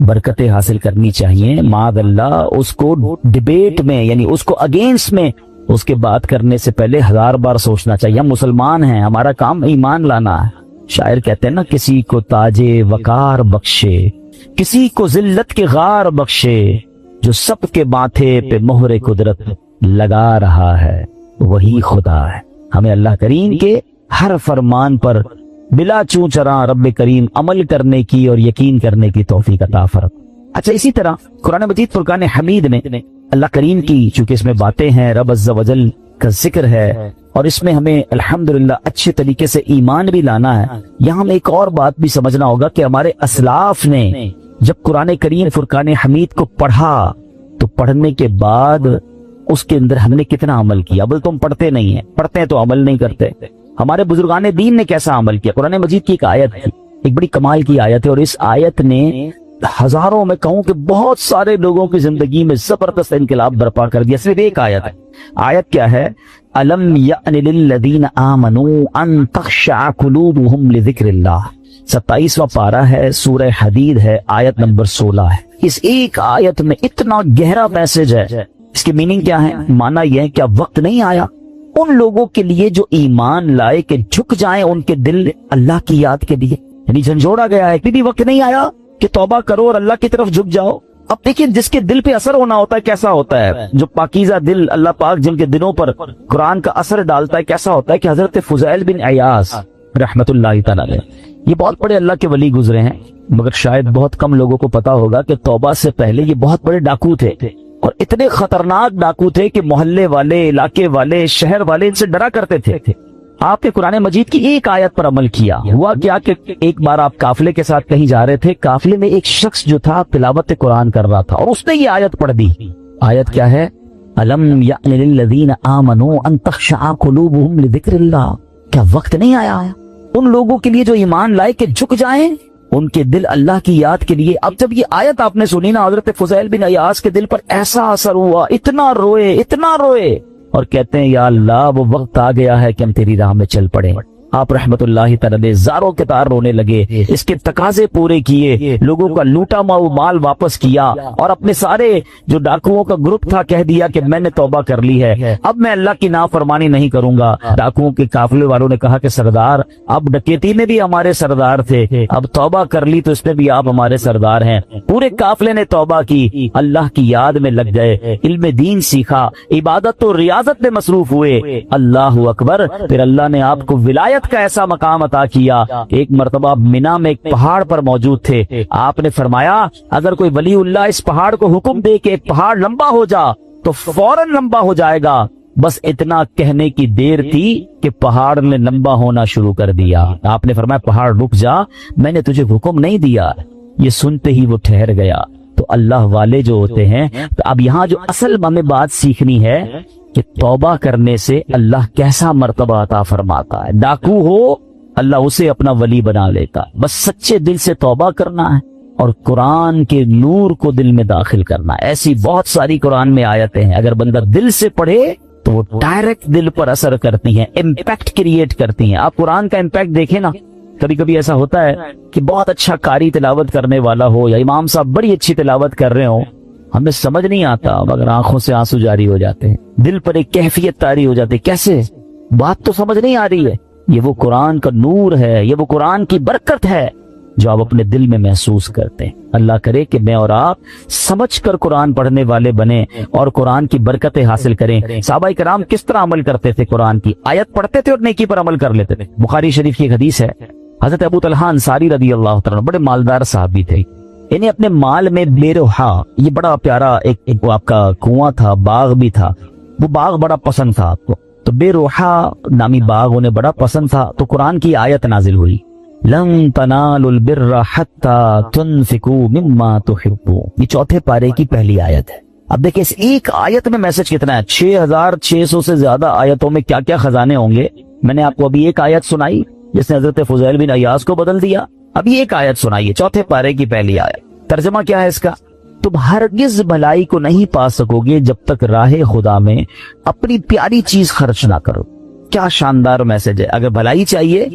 برکتیں حاصل کرنی چاہیے، معاذ اللہ اس کو ڈبیٹ میں یعنی اس کو اگینسٹ میں اس کے بات کرنے سے پہلے 1000 بار سوچنا چاہیے۔ ہم مسلمان ہیں، ہمارا کام ایمان لانا ہے۔ شاعر کہتے ہیں نا، کسی کو تاج وقار بخشے، کسی کو ذلت کے غار بخشے، جو سب کے ماتھے پہ مہر قدرت لگا رہا ہے وہی خدا ہے۔ ہمیں اللہ کریم کے ہر فرمان پر بلا چوں چراں رب کریم عمل کرنے کی اور یقین کرنے کی توفیق عطا فرما۔ اچھا، اسی طرح قرآن مجید فرقان حمید میں اللہ کریم کی چونکہ اس میں باتیں ہیں، رب عز و جل کا ذکر ہے، اور اس میں ہمیں الحمدللہ اچھے طریقے سے ایمان بھی لانا ہے۔ یہاں ہمیں ایک اور بات بھی سمجھنا ہوگا کہ ہمارے اسلاف نے جب قرآن کریم فرقان حمید کو پڑھا تو پڑھنے کے بعد اس کے اندر ہم نے کتنا عمل کیا۔ اب تم پڑھتے نہیں ہیں، پڑھتے ہیں تو عمل نہیں کرتے۔ ہمارے بزرگان دین نے کیسا عمل کیا۔ قرآن مجید کی ایک آیت ہے، ایک بڑی کمال کی آیت ہے، اور اس آیت نے ہزاروں میں کہوں کہ بہت سارے لوگوں کی زندگی میں زبردست انقلاب برپا کر دیا۔ صرف ایک آیت ہے۔ آیت کیا ہے؟ الم یأن للذین آمنوا ان تخشع قلوبهم لذکر اللہ۔ 27واں پارہ ہے، سورہ حدید ہے، آیت نمبر 16 ہے۔ اس ایک آیت میں اتنا گہرا میسج ہے۔ اس کی میننگ کیا ہے؟ مانا یہ ہے کہ اب وقت نہیں آیا ان لوگوں کے لیے جو ایمان لائے کہ جھک جائیں ان کے دل اللہ کی یاد کے لیے، یعنی جھنجھوڑا گیا ہے کہ بھی وقت نہیں آیا کہ توبہ کرو اور اللہ کی طرف جھک جاؤ۔ اب دیکھیں جس کے دل پہ اثر ہونا ہوتا ہے کیسا ہوتا ہے، جو پاکیزہ دل اللہ پاک جن کے دلوں پر قرآن کا اثر ڈالتا ہے کیسا ہوتا ہے کہ حضرت فضیل بن عیاض رحمت اللہ تعالی علیہ، یہ بہت بڑے اللہ کے ولی گزرے ہیں، مگر شاید بہت کم لوگوں کو پتا ہوگا کہ توبہ سے پہلے یہ بہت بڑے ڈاکو تھے، اور اتنے خطرناک ڈاکو تھے کہ محلے والے، علاقے والے، شہر والے ان سے ڈرا کرتے تھے۔ آپ نے قرآن مجید کی ایک آیت پر عمل کیا۔ ہوا کیا کہ ایک بار آپ قافلے کے ساتھ کہیں جا رہے تھے، قافلے میں ایک شخص جو تھا تلاوت قرآن کر رہا تھا، اور اس نے یہ آیت پڑھ دی۔ آیت کیا ہے؟ الم یأن للذین آمنوا ان تخشع قلوبهم لذکر اللہ۔ کیا وقت نہیں آیا ان لوگوں کے لیے جو ایمان لائے کہ جھک جائیں ان کے دل اللہ کی یاد کے لیے؟ اب جب یہ آیت آپ نے سنی نا، حضرت فضیل بن عیاض کے دل پر ایسا اثر ہوا، اتنا روئے اور کہتے ہیں یا اللہ وہ وقت آ گیا ہے کہ ہم تیری راہ میں چل پڑیں۔ آپ رحمت اللہ تعالی زاروں کے تار رونے لگے، اس کے تقاضے پورے کیے، لوگوں کا لوٹا مال واپس کیا، اور اپنے سارے جو ڈاکوؤں کا گروپ تھا کہہ دیا کہ میں نے توبہ کر لی ہے، اب میں اللہ کی نافرمانی نہیں کروں گا۔ ڈاکوؤں کے قافلے والوں نے کہا کہ سردار، اب ڈکیتی میں بھی ہمارے سردار تھے، اب توبہ کر لی تو اس میں بھی آپ ہمارے سردار ہیں۔ پورے قافلے نے توبہ کی، اللہ کی یاد میں لگ گئے، علم دین سیکھا، عبادت و ریاضت میں مصروف ہوئے۔ اللہ اکبر! پھر اللہ نے آپ کو ولایت کا ایسا مقام عطا کیا۔ ایک مرتبہ مینا میں ایک پہاڑ پر موجود تھے، آپ نے فرمایا اگر کوئی ولی اللہ اس پہاڑ کو حکم دے کہ ایک پہاڑ لمبا ہو جا تو فوراً لمبا ہو جائے گا۔ بس اتنا کہنے کی دیر تھی کہ پہاڑ نے لمبا ہونا شروع کر دیا۔ آپ نے فرمایا پہاڑ رک جا، میں نے تجھے حکم نہیں دیا۔ یہ سنتے ہی وہ ٹھہر گیا۔ تو اللہ والے جو ہوتے ہیں، تو اب یہاں جو اصل ہمیں بات سیکھنی ہے کہ توبہ کرنے سے اللہ کیسا مرتبہ عطا فرماتا ہے۔ ڈاکو ہو اللہ اسے اپنا ولی بنا لیتا، بس سچے دل سے توبہ کرنا ہے اور قرآن کے نور کو دل میں داخل کرنا ہے۔ ایسی بہت ساری قرآن میں آیتیں ہیں، اگر بندہ دل سے پڑھے تو وہ ڈائریکٹ دل پر اثر کرتی ہیں، امپیکٹ کریٹ کرتی ہیں۔ آپ قرآن کا امپیکٹ دیکھیں نا، کبھی کبھی ایسا ہوتا ہے کہ بہت اچھا قاری تلاوت کرنے والا ہو یا امام صاحب بڑی اچھی تلاوت کر رہے ہوں، ہمیں سمجھ نہیں آتا مگر آنکھوں سے آنسو جاری ہو جاتے ہیں، دل پر ایک کیفیت طاری ہو جاتی ہے۔ کیسے؟ بات تو سمجھ نہیں آ رہی ہے۔ یہ وہ قرآن کا نور ہے، یہ وہ قرآن کی برکت ہے جو آپ اپنے دل میں محسوس کرتے ہیں۔ اللہ کرے کہ میں اور آپ سمجھ کر قرآن پڑھنے والے بنیں اور قرآن کی برکتیں حاصل کریں۔ صحابہ کرام کس طرح عمل کرتے تھے؟ قرآن کی آیت پڑھتے تھے اور نیکی پر عمل کر لیتے تھے۔ بخاری شریف کی ایک حدیث ہے، حضرت ابو طلحہ انصاری رضی اللہ تعالیٰ بڑے مالدار صحابی تھے، انہیں اپنے مال میں بے روحا، یہ بڑا پیارا ایک آپ کا کنواں تھا، باغ بھی تھا، وہ باغ بڑا پسند تھا آپ کو، تو بے روحا نامی باغ انہیں بڑا پسند تھا۔ تو قرآن کی آیت نازل ہوئی، لن تنالوا البر حتى تنفقوا مما تحبون، یہ چوتھے پارے کی پہلی آیت ہے۔ اب دیکھیں اس ایک آیت میں میسج کتنا ہے، 6600 سے زیادہ آیتوں میں کیا کیا خزانے ہوں گے۔ میں نے آپ کو ابھی ایک آیت سنائی جس نے حضرت فضیل بن عیاض کو بدل دیا، ابھی ایک آیت سنائیے چوتھے پارے کی پہلی آیت۔ ترجمہ کیا ہے اس کا؟ تم ہرگز بھلائی کو نہیں پا سکو گے جب تک راہ خدا میں اپنی پیاری چیز خرچ نہ کرو۔ کیا شاندار میسج ہے۔ اگر بھلائی چاہیے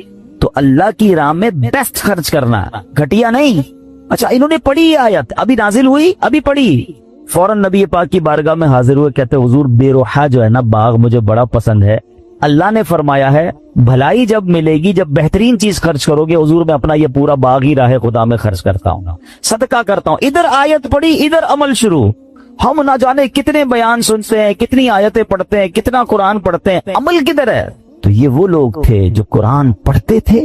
تو اللہ کی راہ میں بیسٹ خرچ کرنا ہے، گھٹیا نہیں۔ اچھا انہوں نے پڑھی یہ آیت، ابھی نازل ہوئی، ابھی پڑھی، فوراً نبی پاک کی بارگاہ میں حاضر ہوئے، کہتے حضور بے روحہ جو ہے نا باغ مجھے بڑا پسند ہے، اللہ نے فرمایا ہے بھلائی جب ملے گی جب بہترین چیز خرچ کرو گے، حضور میں اپنا یہ پورا باغ ہی راہ خدا میں خرچ کرتا ہوں، صدقہ کرتا ہوں۔ ادھر آیت پڑھی، ادھر عمل شروع۔ ہم نہ جانے کتنے بیان سنتے ہیں، کتنی آیتیں پڑھتے ہیں، کتنا قرآن پڑھتے ہیں، عمل کدھر ہے؟ تو یہ وہ لوگ تھے جو قرآن پڑھتے تھے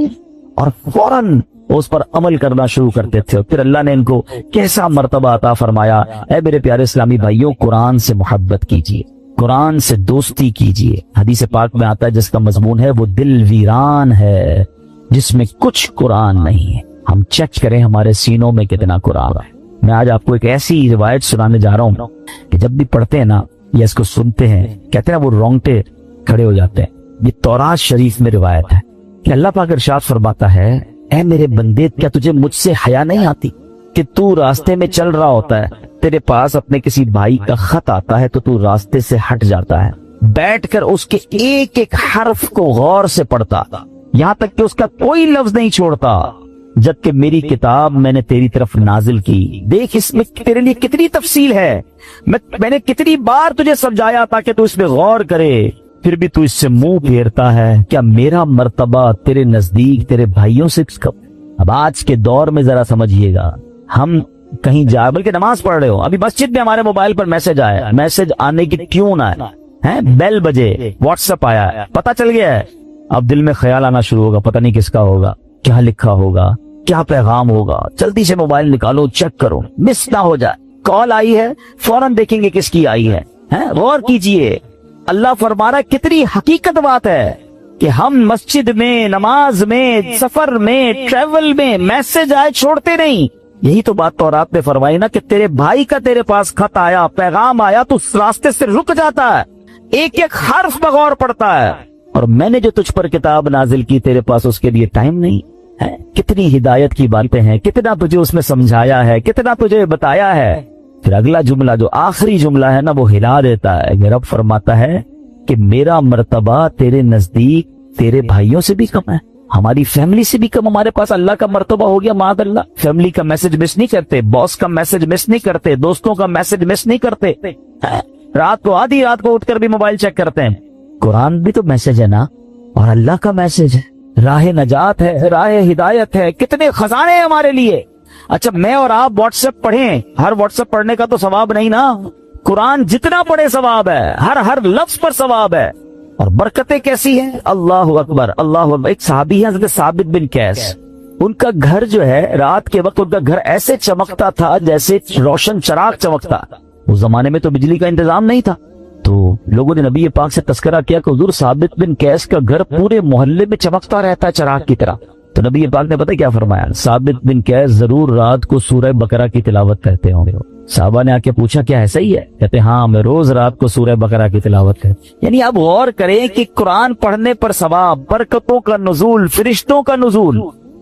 اور فوراً اس پر عمل کرنا شروع کرتے تھے، اور پھر اللہ نے ان کو کیسا مرتبہ عطا فرمایا۔ اے میرے پیارے اسلامی بھائیوں، قرآن سے محبت کیجیے، قرآن سے دوستی کیجیے۔ حدیث پاک میں آتا ہے جس کا مضمون ہے وہ دل ویران ہے جس میں کچھ قرآن نہیں ہے۔ ہم چیک کریں ہمارے سینوں میں کتنا قرآن ہے۔ میں آج آپ کو ایک ایسی روایت سنانے جا رہا ہوں کہ جب بھی پڑھتے ہیں نا یا اس کو سنتے ہیں، کہتے ہیں نا وہ رونگٹے کھڑے ہو جاتے ہیں۔ یہ تورات شریف میں روایت ہے کہ اللہ پاک ارشاد فرماتا ہے، اے میرے بندے کیا تجھے مجھ سے حیا نہیں آتی کہ تو راستے میں چل رہا ہوتا ہے، تیرے پاس اپنے کسی بھائی کا خط آتا ہے تو راستے سے ہٹ جاتا ہے، بیٹھ کر اس کے ایک ایک حرف کو غور سے پڑھتا یہاں تک کہ اس کا کوئی لفظ نہیں چھوڑتا، جبکہ میری کتاب میں نے تیری طرف نازل کی، دیکھ اس میں تیرے لیے کتنی تفصیل ہے، میں نے کتنی بار تجھے سمجھایا تاکہ تو اس میں غور کرے، پھر بھی تو اس سے منہ پھیرتا ہے، کیا میرا مرتبہ تیرے نزدیک تیرے بھائیوں سے کم؟ اب آج کے دور میں ذرا سمجھیے گا، ہم کہیں جائے بلکہ نماز پڑھ رہے ہو، ابھی مسجد میں ہمارے موبائل پر میسج آیا، میسج آنے کی ٹیون آئے، بیل بجے، واٹس ایپ آیا، پتہ چل گیا ہے، اب دل میں خیال آنا شروع ہوگا، پتہ نہیں کس کا ہوگا، کیا لکھا ہوگا، کیا پیغام ہوگا، جلدی سے موبائل نکالو، چیک کرو، مس نہ ہو جائے، کال آئی ہے فوراً دیکھیں گے کس کی آئی ہے، غور کیجئے۔ اللہ فرما رہا ہے کتنی حقیقت بات ہے کہ ہم مسجد میں، نماز میں، سفر میں، ٹریول میں میسج آئے چھوڑتے نہیں۔ یہی تو بات تورات نے فرمائی نا کہ تیرے بھائی کا تیرے پاس خط آیا، پیغام آیا تو اس راستے سے رک جاتا ہے، ایک ایک حرف بغور پڑتا ہے، اور میں نے جو تجھ پر کتاب نازل کی تیرے پاس اس کے لیے ٹائم نہیں ہے۔ کتنی ہدایت کی باتیں ہیں، کتنا تجھے اس میں سمجھایا ہے، کتنا تجھے بتایا ہے۔ پھر اگلا جملہ جو آخری جملہ ہے نا وہ ہلا دیتا ہے کہ رب فرماتا ہے کہ میرا مرتبہ تیرے نزدیک تیرے بھائیوں سے بھی کم ہے، ہماری فیملی سے بھی کم، ہمارے پاس اللہ کا مرتبہ ہو گیا معاذ اللہ۔ فیملی کا میسج مس نہیں کرتے، باس کا میسج مس نہیں کرتے، دوستوں کا میسج مس نہیں کرتے، رات کو آدھی رات کو اٹھ کر بھی موبائل چیک کرتے ہیں۔ قرآن بھی تو میسج ہے نا، اور اللہ کا میسج ہے، راہ نجات ہے، راہ ہدایت ہے، کتنے خزانے ہیں ہمارے لیے۔ اچھا میں اور آپ واٹس ایپ پڑھیں، ہر واٹس ایپ پڑھنے کا تو ثواب نہیں نا، قرآن جتنا پڑھے ثواب ہے، ہر لفظ پر ثواب ہے، اور برکتیں کیسی ہیں، اللہ اکبر اللہ اکبر۔ ایک صحابی ہے حضرت ثابت بن قیس، ان کا گھر جو ہے رات کے وقت ان کا گھر ایسے چمکتا تھا جیسے روشن چراغ چمکتا، اس زمانے میں تو بجلی کا انتظام نہیں تھا، تو لوگوں نے نبی پاک سے تذکرہ کیا کہ حضور ثابت بن قیس کا گھر پورے محلے میں چمکتا رہتا ہے چراغ کی طرح، تو نبی پاک نے پتہ کیا فرمایا، ثابت بن قیس ضرور رات کو سورہ بقرہ کی تلاوت کرتے ہوں گے۔ صحابہ نے آ کے پوچھا کیا ایسا ہی ہے؟ کہتے ہاں میں روز رات کو سورہ بقرہ کی تلاوت کرتے۔ یعنی آپ غور کریں کہ قرآن پڑھنے پر ثواب، برکتوں کا نزول، فرشتوں کا نزول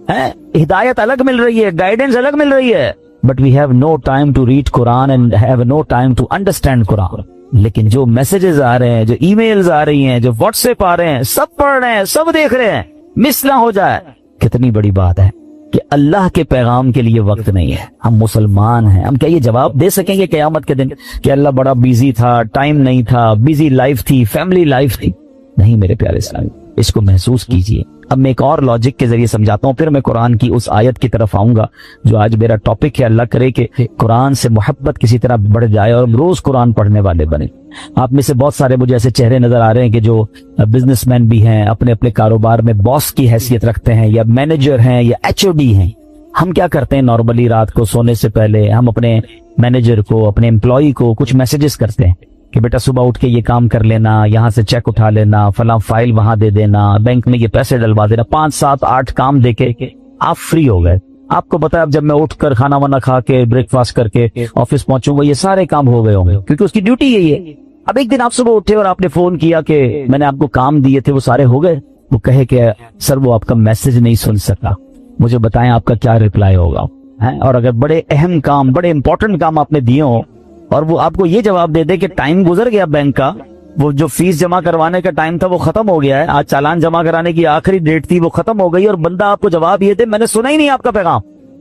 ہے، ہدایت الگ مل رہی ہے، گائیڈنس الگ مل رہی ہے، but we have no time to read Quran and have no time to understand Quran. لیکن جو میسجز آ رہے ہیں، جو ای میلز آ رہی ہیں، جو واٹس ایپ آ رہے ہیں، سب پڑھ رہے ہیں، سب دیکھ رہے ہیں، مس نہ ہو جائے۔ کتنی بڑی بات ہے کہ اللہ کے پیغام کے لیے وقت نہیں ہے۔ ہم مسلمان ہیں، ہم کیا یہ جواب دے سکیں گے قیامت کے دن کہ اللہ بڑا بیزی تھا، ٹائم نہیں تھا، بیزی لائف تھی، فیملی لائف تھی؟ نہیں میرے پیارے اسلامی، اس کو محسوس کیجئے۔ اب میں ایک اور لاجک کے ذریعے سمجھاتا ہوں، پھر میں قرآن کی اس آیت کی طرف آؤں گا جو آج میرا ٹاپک ہے۔ اللہ کرے کہ قرآن سے محبت کسی طرح بڑھ جائے اور ہم روز قرآن پڑھنے والے بنے۔ آپ میں سے بہت سارے مجھے ایسے چہرے نظر آ رہے ہیں کہ جو بزنس مین بھی ہیں، اپنے اپنے کاروبار میں باس کی حیثیت رکھتے ہیں، یا مینیجر ہیں، یا HOD ہیں۔ ہم کیا کرتے ہیں نارملی رات کو سونے سے پہلے ہم اپنے مینیجر کو، اپنے امپلائی کو کچھ میسجز کرتے ہیں کہ بیٹا صبح اٹھ کے یہ کام کر لینا، یہاں سے چیک اٹھا لینا، فلاں فائل وہاں دے دینا، بینک میں یہ پیسے ڈلوا دینا، 5 7 8 کام دے کے آپ فری ہو گئے۔ آپ کو پتا ہے اب جب میں اٹھ کر کھانا وانا کھا کے بریک فاسٹ کر کے آفس پہنچوں گا یہ سارے کام ہو گئے ہوں گے، کیونکہ اس کی ڈیوٹی یہی ہے۔ اب ایک دن آپ صبح اٹھے اور آپ نے فون کیا کہ میں نے آپ کو کام دیے تھے وہ سارے ہو گئے، وہ کہے کہ سر وہ آپ کا میسج نہیں سن سکا، مجھے بتائیں آپ کا کیا ریپلائی ہوگا؟ اور اگر بڑے اہم کام، بڑے امپورٹنٹ کام آپ نے دیے ہوں اور وہ آپ کو یہ جواب دے دے کہ ٹائم گزر گیا بینک کا، وہ جو فیس جمع کروانے کا ٹائم تھا وہ ختم ہو گیا ہے، آج چالان جمع کرانے کی آخری ڈیٹ تھی وہ ختم ہو گئی، اور بندہ آپ کو جواب یہ دے میں نے سنا ہی نہیں آپ کا پیغام،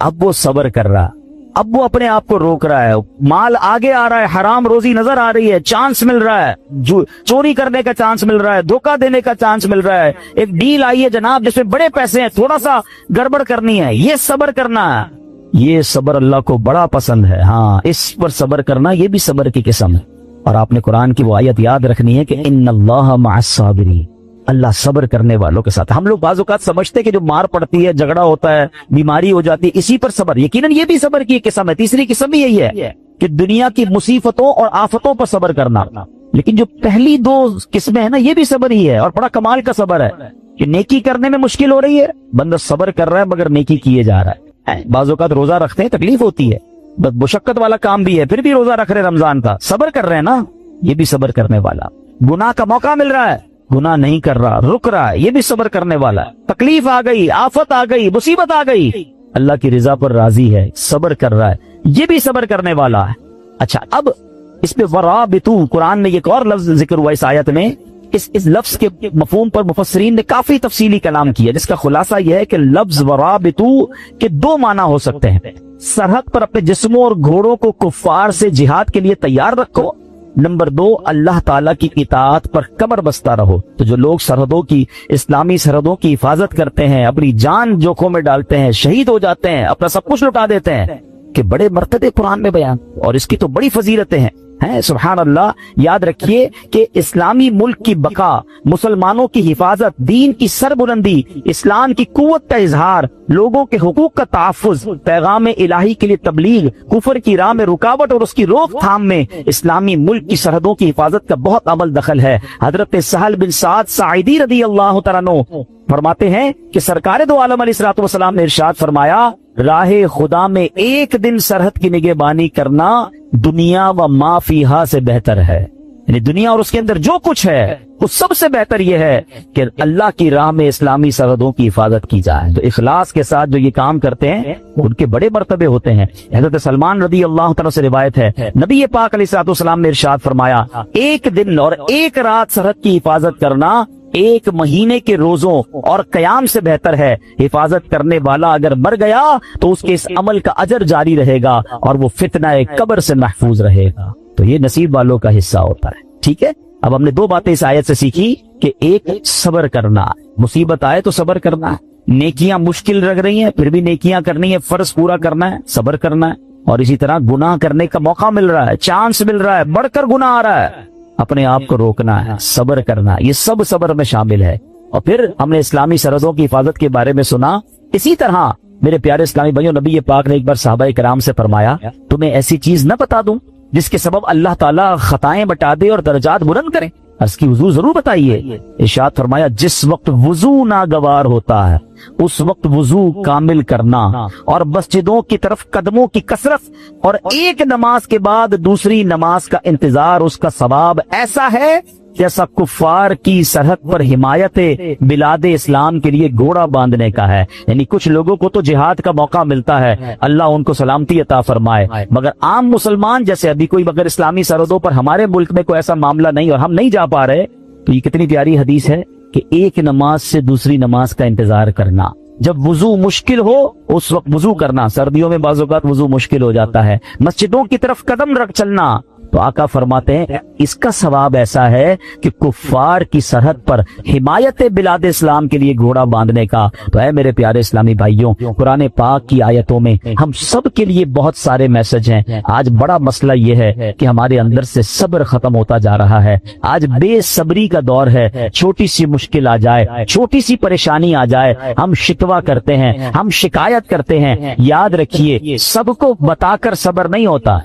اب وہ صبر کر رہا, اب وہ اپنے آپ کو روک رہا ہے, مال آگے آ رہا ہے, حرام روزی نظر آ رہی ہے, چانس مل رہا ہے, چوری کرنے کا چانس مل رہا ہے, دھوکہ دینے کا چانس مل رہا ہے, ایک ڈیل آئی ہے جناب جس میں بڑے پیسے ہیں, تھوڑا سا گڑبڑ کرنی ہے, یہ صبر کرنا ہے. یہ صبر اللہ کو بڑا پسند ہے. ہاں, اس پر صبر کرنا یہ بھی صبر کی قسم ہے. اور آپ نے قرآن کی وہ آیت یاد رکھنی ہے کہ ان اللہ مع الصابرین, اللہ صبر کرنے والوں کے ساتھ. ہم لوگ بعض اوقات سمجھتے کہ جو مار پڑتی ہے, جھگڑا ہوتا ہے, بیماری ہو جاتی ہے, اسی پر صبر. یقیناً یہ بھی صبر کی قسم ہے. تیسری قسم بھی یہی ہے کہ دنیا کی مصیبتوں اور آفتوں پر صبر کرنا. لیکن جو پہلی دو قسمیں ہیں نا, یہ بھی صبر ہی ہے, اور بڑا کمال کا صبر ہے کہ نیکی کرنے میں مشکل ہو رہی ہے, بندہ صبر کر رہا ہے مگر نیکی کیے جا رہا ہے. بعض اوقات روزہ رکھتے ہیں, تکلیف ہوتی ہے, مشقت والا کام بھی ہے, پھر بھی روزہ رکھ رہے رمضان کا, صبر کر رہے ہیں نا, یہ بھی صبر کرنے والا. گناہ کا موقع مل رہا ہے, گناہ نہیں کر رہا, رک رہا ہے, یہ بھی صبر کرنے والا ہے. تکلیف آ گئی, آفت آ گئی, مصیبت آ گئی, اللہ کی رضا پر راضی ہے, صبر کر رہا ہے, یہ بھی صبر کرنے والا ہے. اچھا, اب اس پہ ورابطو, قرآن میں ایک اور لفظ ذکر ہوا اس آیت میں. اس لفظ کے مفہوم پر مفسرین نے کافی تفصیلی کلام کیا, جس کا خلاصہ یہ ہے کہ لفظ ورابطو کے دو معنی ہو سکتے ہیں. سرحد پر اپنے جسموں اور گھوڑوں کو کفار سے جہاد کے لیے تیار رکھو. نمبر 2, اللہ تعالیٰ کی اطاعت پر کمر بستہ رہو. تو جو لوگ سرحدوں کی, اسلامی سرحدوں کی حفاظت کرتے ہیں, اپنی جان جوکھوں میں ڈالتے ہیں, شہید ہو جاتے ہیں, اپنا سب کچھ لٹا دیتے ہیں, کہ بڑے مرتبے قرآن میں بیان, اور اس کی تو بڑی فضیلتیں ہیں. سبحان اللہ. یاد رکھیے کہ اسلامی ملک کی بقا, مسلمانوں کی حفاظت, دین کی سربلندی, اسلام کی قوت کا اظہار, لوگوں کے حقوق کا تحفظ, پیغام الہی کے لیے تبلیغ, کفر کی راہ میں رکاوٹ اور اس کی روک تھام میں اسلامی ملک کی سرحدوں کی حفاظت کا بہت عمل دخل ہے. حضرت سہل بن سعد ساعدی رضی اللہ تعالیٰ عنہ فرماتے ہیں کہ سرکار دو عالم علیہ الصلوۃ والسلام نے ارشاد فرمایا, راہ خدا میں ایک دن سرحد کی نگہبانی کرنا دنیا و ما فیہا سے بہتر ہے. یعنی دنیا اور اس کے اندر جو کچھ ہے وہ سب سے بہتر یہ ہے کہ اللہ کی راہ میں اسلامی سرحدوں کی حفاظت کی جائے. تو اخلاص کے ساتھ جو یہ کام کرتے ہیں ان کے بڑے مرتبے ہوتے ہیں. حضرت سلمان رضی اللہ تعالیٰ سے روایت ہے, نبی پاک علیہ الصلوۃ والسلام نے ارشاد فرمایا, ایک دن اور ایک رات سرحد کی حفاظت کرنا ایک مہینے کے روزوں اور قیام سے بہتر ہے. حفاظت کرنے والا اگر مر گیا تو اس کے اس عمل کا اجر جاری رہے گا اور وہ فتنہ قبر سے محفوظ رہے گا. تو یہ نصیب والوں کا حصہ ہوتا ہے. ٹھیک ہے, اب ہم نے دو باتیں اس آیت سے سیکھی کہ ایک صبر کرنا, مصیبت آئے تو صبر کرنا ہے, نیکیاں مشکل لگ رہی ہیں پھر بھی نیکیاں کرنی ہے, فرض پورا کرنا ہے, صبر کرنا ہے. اور اسی طرح گناہ کرنے کا موقع مل رہا ہے, چانس مل رہا ہے, بڑھ کر گناہ آ رہا ہے, اپنے آپ کو روکنا ہے, صبر کرنا, یہ سب صبر میں شامل ہے. اور پھر ہم نے اسلامی سرحدوں کی حفاظت کے بارے میں سنا. اسی طرح میرے پیارے اسلامی بھائیوں, نبی پاک نے ایک بار صحابہ کرام سے فرمایا, تمہیں ایسی چیز نہ بتا دوں جس کے سبب اللہ تعالیٰ خطائیں بٹا دے اور درجات بلند کرے؟ عرض کی حضور ضرور بتائیے. ارشاد فرمایا, جس وقت وضو ناگوار ہوتا ہے اس وقت وضو کامل کرنا, اور مسجدوں کی طرف قدموں کی کثرت, اور ایک نماز کے بعد دوسری نماز کا انتظار, اس کا ثواب ایسا ہے جیسا کفار کی سرحد پر حمایت بلاد اسلام کے لیے گھوڑا باندھنے کا ہے. یعنی کچھ لوگوں کو تو جہاد کا موقع ملتا ہے, اللہ ان کو سلامتی عطا فرمائے, مگر عام مسلمان جیسے ابھی کوئی مگر اسلامی سرحدوں پر ہمارے ملک میں کوئی ایسا معاملہ نہیں اور ہم نہیں جا پا رہے, تو یہ کتنی پیاری حدیث ہے کہ ایک نماز سے دوسری نماز کا انتظار کرنا. جب وضو مشکل ہو اس وقت وضو کرنا, سردیوں میں بعض اوقات وضو مشکل ہو جاتا ہے, مسجدوں کی طرف قدم رکھ چلنا. تو آقا فرماتے ہیں اس کا ثواب ایسا ہے کہ کفار کی سرحد پر حمایت بلاد اسلام کے لیے گھوڑا باندھنے کا. تو اے میرے پیارے اسلامی بھائیوں, قرآن پاک کی آیتوں میں ہم سب کے لیے بہت سارے میسج ہیں. آج بڑا مسئلہ یہ ہے کہ ہمارے اندر سے صبر ختم ہوتا جا رہا ہے. آج بے صبری کا دور ہے. چھوٹی سی مشکل آ جائے, چھوٹی سی پریشانی آ جائے, ہم شکوہ کرتے ہیں, ہم شکایت کرتے ہیں. یاد رکھیے سب کو بتا کر صبر نہیں ہوتا.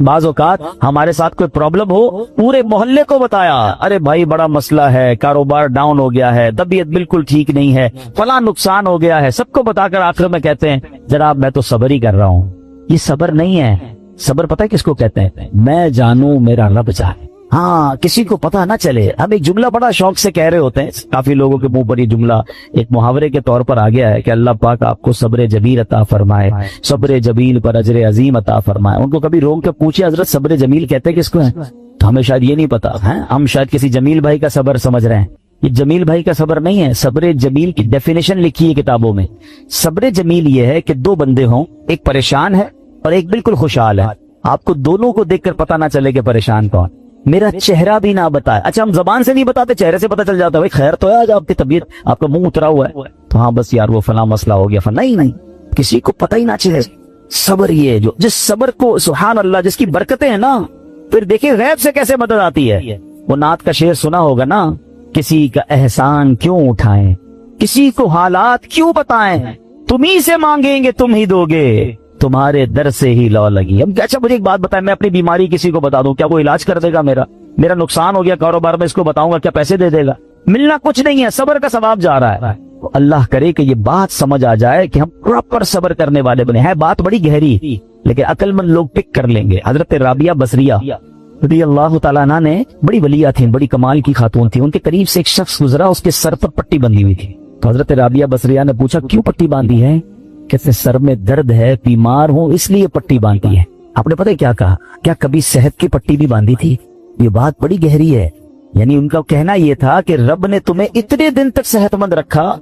بعض اوقات ہمارے ساتھ کوئی پرابلم ہو, پورے محلے کو بتایا, ارے بھائی بڑا مسئلہ ہے, کاروبار ڈاؤن ہو گیا ہے, طبیعت بالکل ٹھیک نہیں ہے, فلاں نقصان ہو گیا ہے, سب کو بتا کر آخر میں کہتے ہیں جناب میں تو صبر ہی کر رہا ہوں. یہ صبر نہیں ہے. صبر پتہ ہے کس کو کہتے ہیں؟ میں جانوں میرا رب جانے. ہاں, کسی کو پتہ نہ چلے. ہم ایک جملہ بڑا شوق سے کہہ رہے ہوتے ہیں, کافی لوگوں کے منہ پر یہ جملہ ایک محاورے کے طور پر آ گیا ہے کہ اللہ پاک آپ کو صبر جمیل عطا فرمائے, صبر جمیل پر اجر عظیم عطا فرمائے. ان کو کبھی روک کے پوچھے حضرت صبر جمیل کہتے کس کو ہیں؟ تو ہمیں شاید یہ نہیں پتا ہے, ہم شاید کسی جمیل بھائی کا صبر سمجھ رہے ہیں. یہ جمیل بھائی کا صبر نہیں ہے. صبر جمیل کی ڈیفینیشن لکھی ہے کتابوں میں. صبر جمیل یہ ہے کہ دو بندے ہوں, ایک پریشان ہے اور ایک بالکل خوشحال ہے. آپ کو دونوں کو دیکھ کر پتا نہ چلے کہ پریشان کون, میرا چہرہ بھی نہ بتائے. اچھا ہم زبان سے نہیں بتاتے, چہرے سے پتا چل جاتا ہے, بھائی خیر تو ہے آج آپ کی طبیعت, آپ کا منہ اترا ہوا ہے, تو ہاں بس یار وہ فلاں مسئلہ ہو گیا. نہیں, کسی کو پتہ ہی نہ چلے. صبر یہ ہے جو جس صبر کو سبحان اللہ جس کی برکتیں ہیں نا, پھر دیکھیں غیب سے کیسے مدد آتی ہے. وہ نعت کا شعر سنا ہوگا نا, کسی کا احسان کیوں اٹھائیں, کسی کو حالات کیوں بتائیں, تمہیں سے مانگیں گے تم ہی دو گے, تمہارے در سے ہی لو لگی. اب اچھا مجھے ایک بات بتائیں, میں اپنی بیماری کسی کو بتا دوں, کیا وہ علاج کر دے گا؟ میرا نقصان ہو گیا کاروبار میں, اس کو بتاؤں گا کیا پیسے دے دے گا؟ ملنا کچھ نہیں ہے, صبر کا ثواب جا رہا ہے. اللہ کرے کہ یہ بات سمجھ آ جائے کہ ہم پراپر صبر کرنے والے بنے ہیں. بات بڑی گہری لیکن عقل مند لوگ پک کر لیں گے. حضرت رابعہ بصریہ رضی اللہ تعالیٰ عنہ نے, بڑی ولیہ تھیں, بڑی کمال کی خاتون تھی. ان کے قریب سے ایک شخص گزرا, اس کے سر پر پٹی بندھی ہوئی تھی. تو حضرت رابعہ بصریہ نے پوچھا کیوں پٹی باندھی ہے؟ کہتے سر میں درد ہے, بیمار ہوں اس لیے پٹی باندھی ہے. آپ نے پتہ کیا کہا, کیا کبھی صحت کی پٹی بھی باندھی تھی؟ یہ بات بڑی گہری ہے. یعنی ان کا کہنا یہ تھا کہ رب نے تمہیں اتنے دن تک صحت مند رکھا,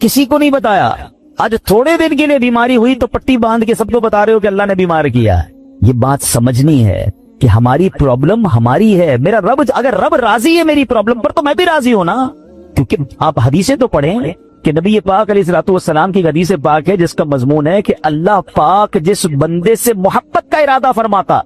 کسی کو نہیں بتایا. آج تھوڑے دن کے لیے بیماری ہوئی تو پٹی باندھ کے سب کو بتا رہے ہو کہ اللہ نے بیمار کیا. یہ بات سمجھنی ہے کہ ہماری پرابلم ہماری ہے. میرا رب, اگر رب راضی ہے میری پرابلم پر تو میں بھی راضی ہوں نا. کیونکہ آپ حدیثیں تو پڑھیں کہ نبی پاک علیہ الصلوۃ والسلام کی حدیث پاک ہے جس کا مضمون ہے کہ اللہ پاک جس بندے سے محبت کا ارادہ فرماتا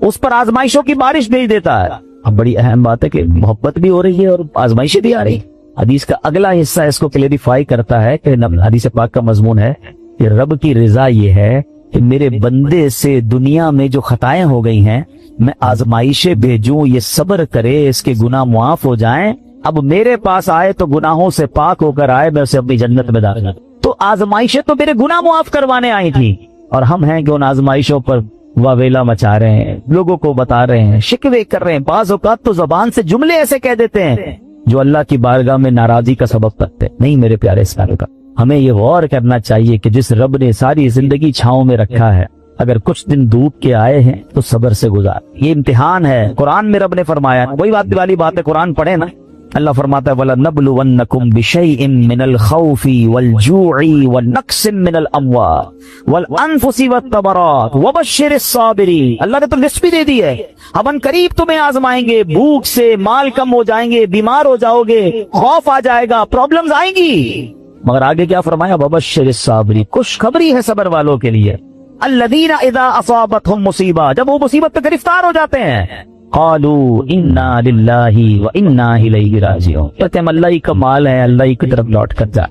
اس پر آزمائشوں کی بارش بھیج دیتا ہے. اب بڑی اہم بات ہے کہ محبت بھی ہو رہی ہے اور آزمائشیں بھی آ رہی. حدیث کا اگلا حصہ اس کو کلیریفائی کرتا ہے کہ حدیث پاک کا مضمون ہے کہ رب کی رضا یہ ہے کہ میرے بندے سے دنیا میں جو خطائیں ہو گئی ہیں میں آزمائشیں بھیجوں, یہ صبر کرے, اس کے گناہ معاف ہو جائیں, اب میرے پاس آئے تو گناہوں سے پاک ہو کر آئے, میں اسے اپنی جنت میں داخل. تو آزمائشیں تو میرے گناہ معاف کروانے آئی تھی, اور ہم ہیں کہ ان آزمائشوں پر واویلا مچا رہے ہیں, لوگوں کو بتا رہے ہیں, شکوے کر رہے ہیں. بعض اوقات تو زبان سے جملے ایسے کہہ دیتے ہیں جو اللہ کی بارگاہ میں ناراضی کا سبب بنتے. نہیں میرے پیارے اسلام کا, ہمیں یہ غور کرنا چاہیے کہ جس رب نے ساری زندگی چھاؤں میں رکھا ہے, اگر کچھ دن ڈوب کے آئے ہیں تو صبر سے گزار. یہ امتحان ہے. قرآن میں رب نے فرمایا, وہی بات والی بات ہے, قرآن پڑھے نا, اللہ فرماتا ہے وَلَنَبْلُوَنَّكُمْ بِشَيْءٍ مِّنَ الْخَوْفِ وَالْجُوعِ وَالنَّقْصٍ مِّنَ الْأَمْوَالِ وَالْأَنفُسِ وَالثَّمَرَاتِ وَبَشِّرِ الصَّابِرِينَ. اللہ نے تو لسٹ بھی دے دی ہے, اب ان قریب تمہیں آزمائیں گے, بھوک سے مال کم ہو جائیں گے, بیمار ہو جاؤ گے, خوف آ جائے گا, پرابلمز آئیں گی, مگر آگے کیا فرمایا, وَبَشِّرِ الصَّابِرِينَ, خوشخبری ہے صبر والوں کے لیے. الذین اذا اصابتهم مصیبہ, جب وہ مصیبت پہ گرفتار ہو جاتے ہیں, قالوا انا للہ وانا الیہ راجعون, کہتے ہیں اللہ ہی کا مال ہے, اللہ ہی کی طرف لوٹ کر جا.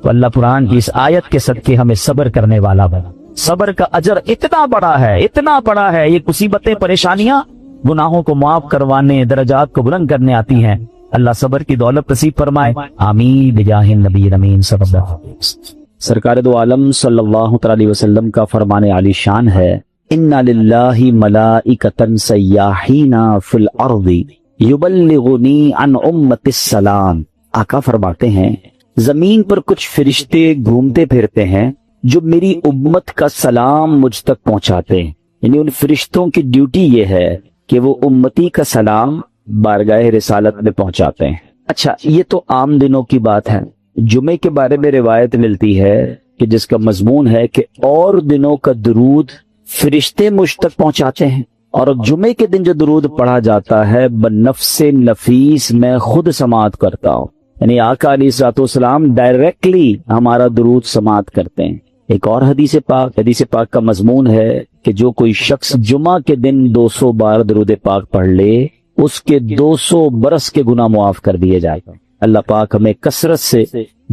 تو اللہ قرآن کی اس آیت کے صدقے ہمیں صبر کرنے والا بنا. صبر کا اجر اتنا بڑا ہے, اتنا بڑا ہے. یہ مصیبتیں پریشانیاں گناہوں کو معاف کروانے, درجات کو بلند کرنے آتی ہیں. اللہ صبر کی دولت نصیب فرمائے, آمین بجاہ النبی امین صلی اللہ علیہ وسلم. سرکار دو عالم صلی اللہ علیہ وسلم کا فرمان عالی شان ہے, اِنَّ لِلَّهِ مَلَائِكَةً سَيَّاحِينَ فِي الْأَرْضِ يُبَلِّغُونِي عَنْ أُمَّةِ السَّلَامِ. آقا فرماتے ہیں زمین پر کچھ فرشتے گھومتے پھرتے ہیں جو میری امت کا سلام مجھ تک پہنچاتے ہیں. یعنی ان فرشتوں کی ڈیوٹی یہ ہے کہ وہ امتی کا سلام بارگاہ رسالت میں پہنچاتے ہیں. اچھا یہ تو عام دنوں کی بات ہے. جمعے کے بارے میں روایت ملتی ہے کہ جس کا مضمون ہے کہ اور دنوں کا درود فرشتے مجھ تک پہنچاتے ہیں, اور جمعے کے دن جو درود پڑھا جاتا ہے بنفس نفیس میں خود سماعت کرتا ہوں. یعنی آقا علیہ الصلوۃ والسلام ڈائریکٹلی ہمارا درود سماعت کرتے ہیں. ایک اور حدیث پاک کا مضمون ہے کہ جو کوئی شخص جمعہ کے دن 200 بار درود پاک پڑھ لے اس کے 200 برس کے گناہ معاف کر دیے جائے گا. اللہ پاک ہمیں کثرت سے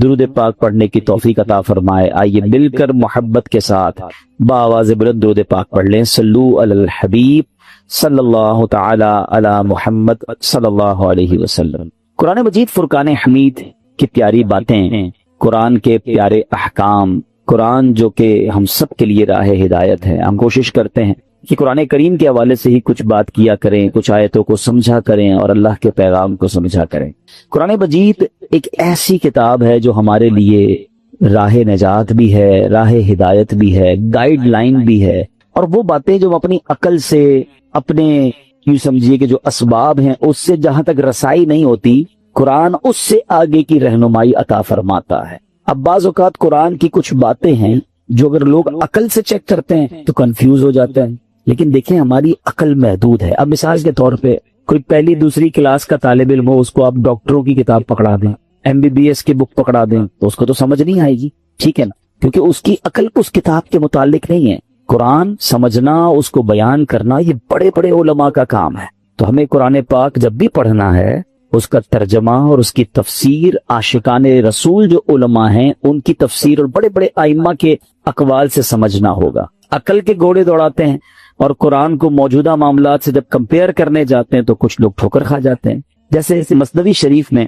درود پاک پڑھنے کی توفیق عطا فرمائے. آئیے مل کر محبت کے ساتھ بآواز بلند درود پاک پڑھ لیں. صلو علی الحبیب صلی اللہ تعالی علی محمد صلی اللہ علیہ وسلم. قرآن مجید فرقان حمید کی پیاری باتیں, قرآن کے پیارے احکام, قرآن جو کہ ہم سب کے لیے راہ ہدایت ہے. ہم کوشش کرتے ہیں کہ قرآن کریم کے حوالے سے ہی کچھ بات کیا کریں, کچھ آیتوں کو سمجھا کریں اور اللہ کے پیغام کو سمجھا کریں. قرآن مجید ایک ایسی کتاب ہے جو ہمارے لیے راہ نجات بھی ہے, راہ ہدایت بھی ہے, گائیڈ لائن بھی ہے. اور وہ باتیں جو اپنی عقل سے, اپنے یوں سمجھیے کہ جو اسباب ہیں اس سے جہاں تک رسائی نہیں ہوتی, قرآن اس سے آگے کی رہنمائی عطا فرماتا ہے۔ اب بعض اوقات قرآن کی کچھ باتیں ہیں جو اگر لوگ عقل سے چیک کرتے ہیں تو کنفیوز ہو جاتے ہیں، لیکن دیکھیں ہماری عقل محدود ہے۔ اب مثال کے طور پہ کوئی پہلی دوسری کلاس کا طالب علم ہو، اس کو آپ ڈاکٹروں کی کتاب پکڑا دیں، MBBS کی بک پکڑا دیں تو اس کو تو سمجھ نہیں آئے گی، ٹھیک ہے نا، کیونکہ اس کی عقل اس کتاب کے متعلق نہیں ہے۔ قرآن سمجھنا، اس کو بیان کرنا، یہ بڑے بڑے علماء کا کام ہے۔ تو ہمیں قرآن پاک جب بھی پڑھنا ہے اس کا ترجمہ اور اس کی تفسیر عاشقان رسول جو علماء ہیں ان کی تفسیر اور بڑے بڑے ائمہ کے اقوال سے سمجھنا ہوگا۔ عقل کے گھوڑے دوڑاتے ہیں اور قرآن کو موجودہ معاملات سے جب کمپیئر کرنے جاتے ہیں تو کچھ لوگ ٹھوکر کھا جاتے ہیں۔ جیسے مثنوی شریف میں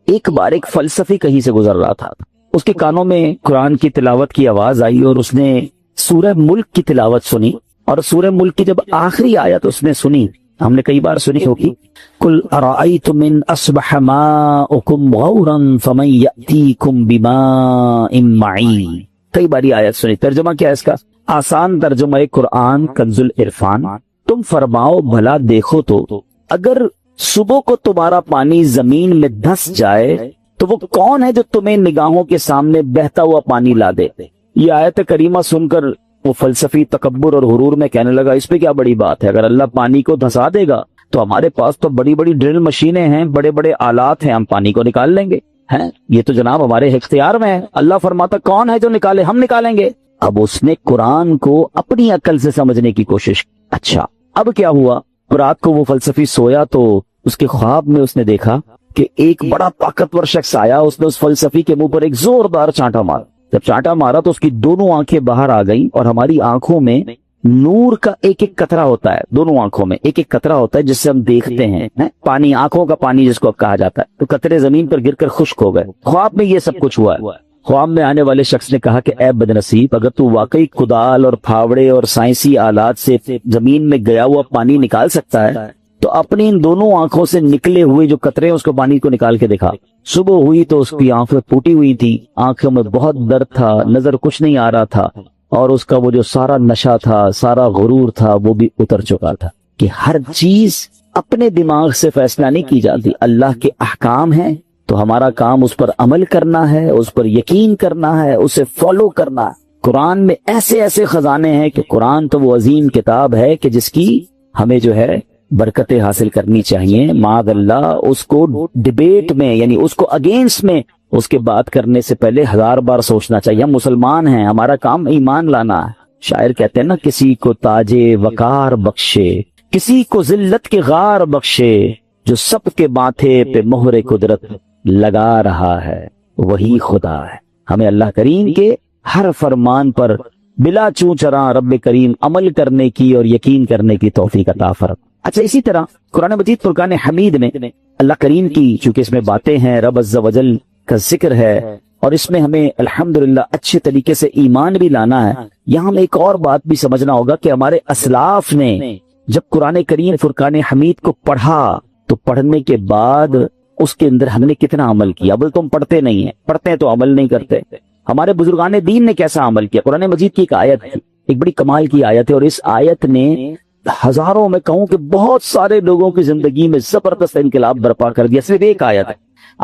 ایک بار ایک فلسفی کہیں سے گزر رہا تھا، اس کے کانوں میں قرآن کی تلاوت کی آواز آئی اور اس نے سورہ ملک کی تلاوت سنی، اور سورہ ملک کی جب آخری آیت اس نے سنی، ہم نے کئی بار سنی ہوگی، قل ارأیتم ان اصبح ماؤکم غورا فمن یأتیکم بماء معین، کئی باری آیت سنی۔ ترجمہ کیا ہے اس کا؟ آسان ترجمہ قرآن کنز العرفان، تم فرماؤ بھلا دیکھو تو اگر صبح کو تمہارا پانی زمین میں دھس جائے تو وہ کون ہے جو تمہیں نگاہوں کے سامنے بہتا ہوا پانی لا دے؟ یہ آیت کریمہ سن کر وہ فلسفی تکبر اور غرور میں کہنے لگا اس پہ کیا بڑی بات ہے، اگر اللہ پانی کو دھسا دے گا تو ہمارے پاس تو بڑی بڑی ڈرل مشینیں ہیں، بڑے بڑے آلات ہیں، ہم پانی کو نکال لیں گے، ہیں یہ تو جناب ہمارے اختیار میں ہے۔ اللہ فرماتا کون ہے جو نکالے؟ ہم نکالیں گے۔ اب اس نے قرآن کو اپنی عقل سے سمجھنے کی کوشش کی۔ اچھا اب کیا ہوا؟ رات کو وہ فلسفی سویا تو اس کے خواب میں اس نے دیکھا کہ ایک بڑا طاقتور شخص آیا، اس نے اس فلسفی کے منہ پر ایک زوردار چانٹا مارا۔ جب چانٹا مارا تو اس کی دونوں آنکھیں باہر آ گئیں، اور ہماری آنکھوں میں نور کا ایک ایک قطرہ ہوتا ہے، دونوں آنکھوں میں ایک ایک قطرہ ہوتا ہے جس سے ہم دیکھتے ہیں پانی، آنکھوں کا پانی جس کو اب کہا جاتا ہے، تو قطرے زمین پر گر کر خشک ہو گئے۔ خواب میں یہ سب کچھ ہوا ہے۔ خواب میں آنے والے شخص نے کہا کہ اے بدنصیب، اگر تو واقعی کدال اور پھاوڑے اور سائنسی آلات سے زمین میں گیا ہوا پانی نکال سکتا ہے تو اپنی ان دونوں آنکھوں سے نکلے ہوئے جو قطرے اس کو پانی کو نکال کے دکھا۔ صبح ہوئی تو اس کی آنکھیں پھوٹی ہوئی تھی، آنکھوں میں بہت درد تھا، نظر کچھ نہیں آ رہا تھا، اور اس کا وہ جو سارا نشہ تھا، سارا غرور تھا، وہ بھی اتر چکا تھا۔ کہ ہر چیز اپنے دماغ سے فیصلہ نہیں کی جاتی، اللہ کے احکام ہیں تو ہمارا کام اس پر عمل کرنا ہے، اس پر یقین کرنا ہے، اسے فالو کرنا ہے۔ قرآن میں ایسے ایسے خزانے ہیں کہ قرآن تو وہ عظیم کتاب ہے کہ جس کی ہمیں جو ہے برکتیں حاصل کرنی چاہیے۔ معاذ اللہ اس کو ڈیبیٹ میں، یعنی اس کو اگینسٹ میں اس کے بات کرنے سے پہلے 1000 بار سوچنا چاہیے۔ ہم مسلمان ہیں، ہمارا کام ایمان لانا ہے۔ شاعر کہتے ہیں نا، کسی کو تاج وقار بخشے، کسی کو ذلت کے غار بخشے، جو سب کے ماتھے پہ مہر قدرت لگا رہا ہے وہی خدا ہے۔ ہمیں اللہ کریم کے ہر فرمان پر بلا چوں چراں رب کریم عمل کرنے کی اور یقین کرنے کی توفیق عطا فرمائے۔ اچھا اسی طرح قرآن مجید فرقان حمید میں اللہ کریم کی، چونکہ اس میں باتیں ہیں، رب عز و جل کا ذکر ہے، اور اس میں ہمیں الحمدللہ اچھے طریقے سے ایمان بھی لانا ہے۔ یہاں ہمیں ایک اور بات بھی سمجھنا ہوگا کہ ہمارے اسلاف نے جب قرآن کریم فرقان حمید کو پڑھا تو پڑھنے کے بعد اس کے اندر ہم نے کتنا عمل کیا؟ اب تم پڑھتے نہیں ہیں، پڑھتے ہیں تو عمل نہیں کرتے۔ ہمارے بزرگان دین نے کیسا عمل کیا؟ قرآن مجید کی ایک آیت تھی، ایک بڑی کمال کی آیت ہے، اور اس آیت نے ہزاروں میں کہوں کہ بہت سارے لوگوں کی زندگی میں زبردست انقلاب برپا کر دیا۔ صرف ایک آیت ہے۔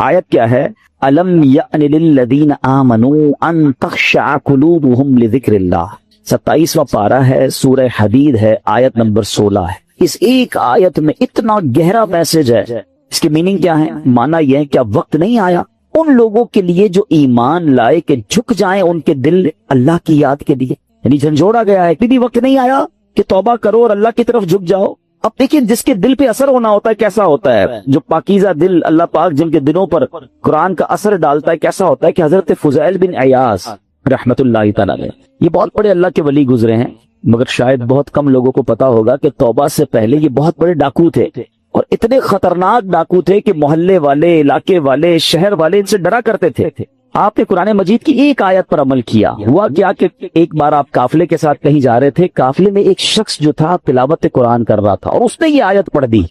آیت کیا ہے؟ الم یأن للذین آمنوا ان تخشع قلوبهم لذکر اللہ، 27واں پارہ ہے، سورہ حدید ہے، آیت نمبر 16 ہے۔ اس ایک آیت میں اتنا گہرا میسج ہے۔ اس کی میننگ کیا ہے؟ مانا یہ ہے کہ اب وقت نہیں آیا ان لوگوں کے لیے جو ایمان لائے کہ جھک جائیں ان کے دل اللہ کی یاد کے لیے، یعنی جھنجھوڑا گیا ہے، بھی وقت نہیں آیا کہ توبہ کرو اور اللہ کی طرف جھک جاؤ۔ اب دیکھیں جس کے دل پہ اثر ہونا ہوتا ہے کیسا ہوتا ہے، جو پاکیزہ دل اللہ پاک جن کے دلوں پر قرآن کا اثر ڈالتا ہے کیسا ہوتا ہے، کہ حضرت فضیل بن عیاض رحمت اللہ تعالی علیہ، یہ بہت بڑے اللہ کے ولی گزرے ہیں، مگر شاید بہت کم لوگوں کو پتا ہوگا کہ توبہ سے پہلے یہ بہت بڑے ڈاکو تھے، اور اتنے خطرناک ڈاکو تھے کہ محلے والے، علاقے والے، شہر والے ان سے ڈرا کرتے تھے۔ آپ نے قرآن مجید کی ایک آیت پر عمل کیا۔ ہوا کیا کہ ایک بار آپ قافلے کے ساتھ کہیں جا رہے تھے، قافلے میں ایک شخص جو تھا تلاوت قرآن کر رہا تھا، اور اس نے یہ آیت پڑھ دی۔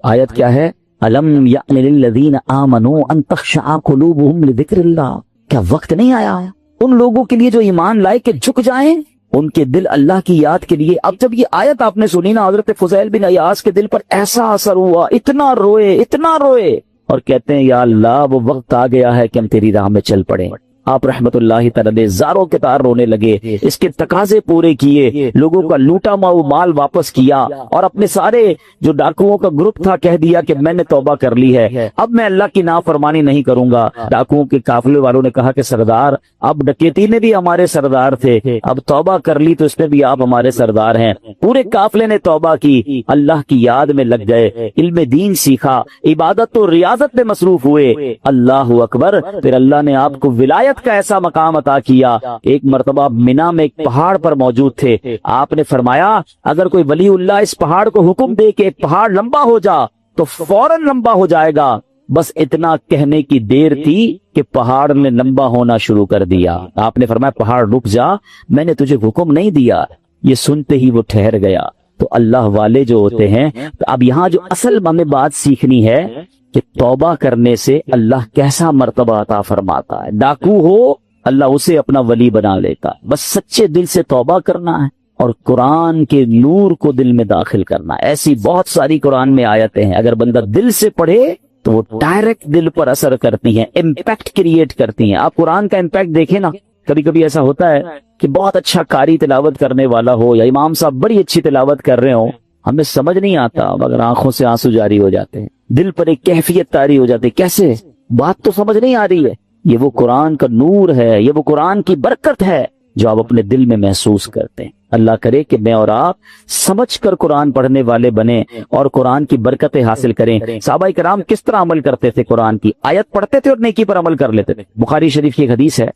آیت کیا ہے؟ الم یأن للذین آمنوا ان تخشع قلوبهم لذکر اللہ، کیا وقت نہیں آیا ان لوگوں کے لیے جو ایمان لائے کہ جھک جائیں ان کے دل اللہ کی یاد کے لیے؟ اب جب یہ آیت آپ نے سنی نا، حضرت فضیل بن عیاض کے دل پر ایسا اثر ہوا، اتنا روئے اور کہتے ہیں یا اللہ وہ وقت آ گیا ہے کہ ہم تیری راہ میں چل پڑیں. آپ رحمت اللہ تعالی زاروں کے تار رونے لگے، اس کے تقاضے پورے کیے، لوگوں کا لوٹا مال واپس کیا، اور اپنے سارے جو ڈاکوؤں کا گروپ تھا کہہ دیا کہ میں نے توبہ کر لی ہے، اب میں اللہ کی نافرمانی نہیں کروں گا. ڈاکوؤں کے قافلے والوں نے کہا کہ سردار اب ڈکیتی میں بھی ہمارے سردار تھے، اب توبہ کر لی تو اس میں بھی آپ ہمارے سردار ہیں. پورے قافلے نے توبہ کی، اللہ کی یاد میں لگ گئے، علم دین سیکھا، عبادت و ریاضت میں مصروف ہوئے. اللہ اکبر. پھر اللہ نے آپ کو ولایت کا ایسا مقام عطا کیا. ایک مرتبہ مینا میں ایک پہاڑ پر موجود تھے، آپ نے فرمایا اگر کوئی ولی اللہ اس پہاڑ کو حکم دے کہ ایک پہاڑ لمبا ہو جا تو فوراً لمبا ہو جائے گا. بس اتنا کہنے کی دیر تھی کہ پہاڑ نے لمبا ہونا شروع کر دیا. آپ نے فرمایا پہاڑ رک جا، میں نے تجھے حکم نہیں دیا. یہ سنتے ہی وہ ٹھہر گیا. تو اللہ والے جو ہوتے ہیں، تو اب یہاں جو اصل ہمیں بات سیکھنی ہے کہ توبہ کرنے سے اللہ کیسا مرتبہ عطا فرماتا ہے. ڈاکو ہو اللہ اسے اپنا ولی بنا لیتا. بس سچے دل سے توبہ کرنا ہے اور قرآن کے نور کو دل میں داخل کرنا. ایسی بہت ساری قرآن میں آیتیں ہیں، اگر بندہ دل سے پڑھے تو وہ ڈائریکٹ دل پر اثر کرتی ہیں، امپیکٹ کریٹ کرتی ہیں. آپ قرآن کا امپیکٹ دیکھیں نا، کبھی کبھی ایسا ہوتا ہے کہ بہت اچھا قاری تلاوت کرنے والا ہو یا امام صاحب بڑی اچھی تلاوت کر رہے ہوں، ہمیں سمجھ نہیں آتا مگر آنکھوں سے آنسو جاری ہو جاتے ہیں، دل پر ایک کیفیت طاری ہو جاتی ہے. کیسے؟ بات تو سمجھ نہیں آ رہی ہے. یہ وہ قرآن کا نور ہے، یہ وہ قرآن کی برکت ہے جو آپ اپنے دل میں محسوس کرتے ہیں. اللہ کرے کہ میں اور آپ سمجھ کر قرآن پڑھنے والے بنیں اور قرآن کی برکتیں حاصل کریں. صحابہ کرام کس طرح عمل کرتے تھے؟ قرآن کی آیت پڑھتے تھے اور نیکی پر عمل کر لیتے تھے. بخاری شریف کی ایک حدیث ہے،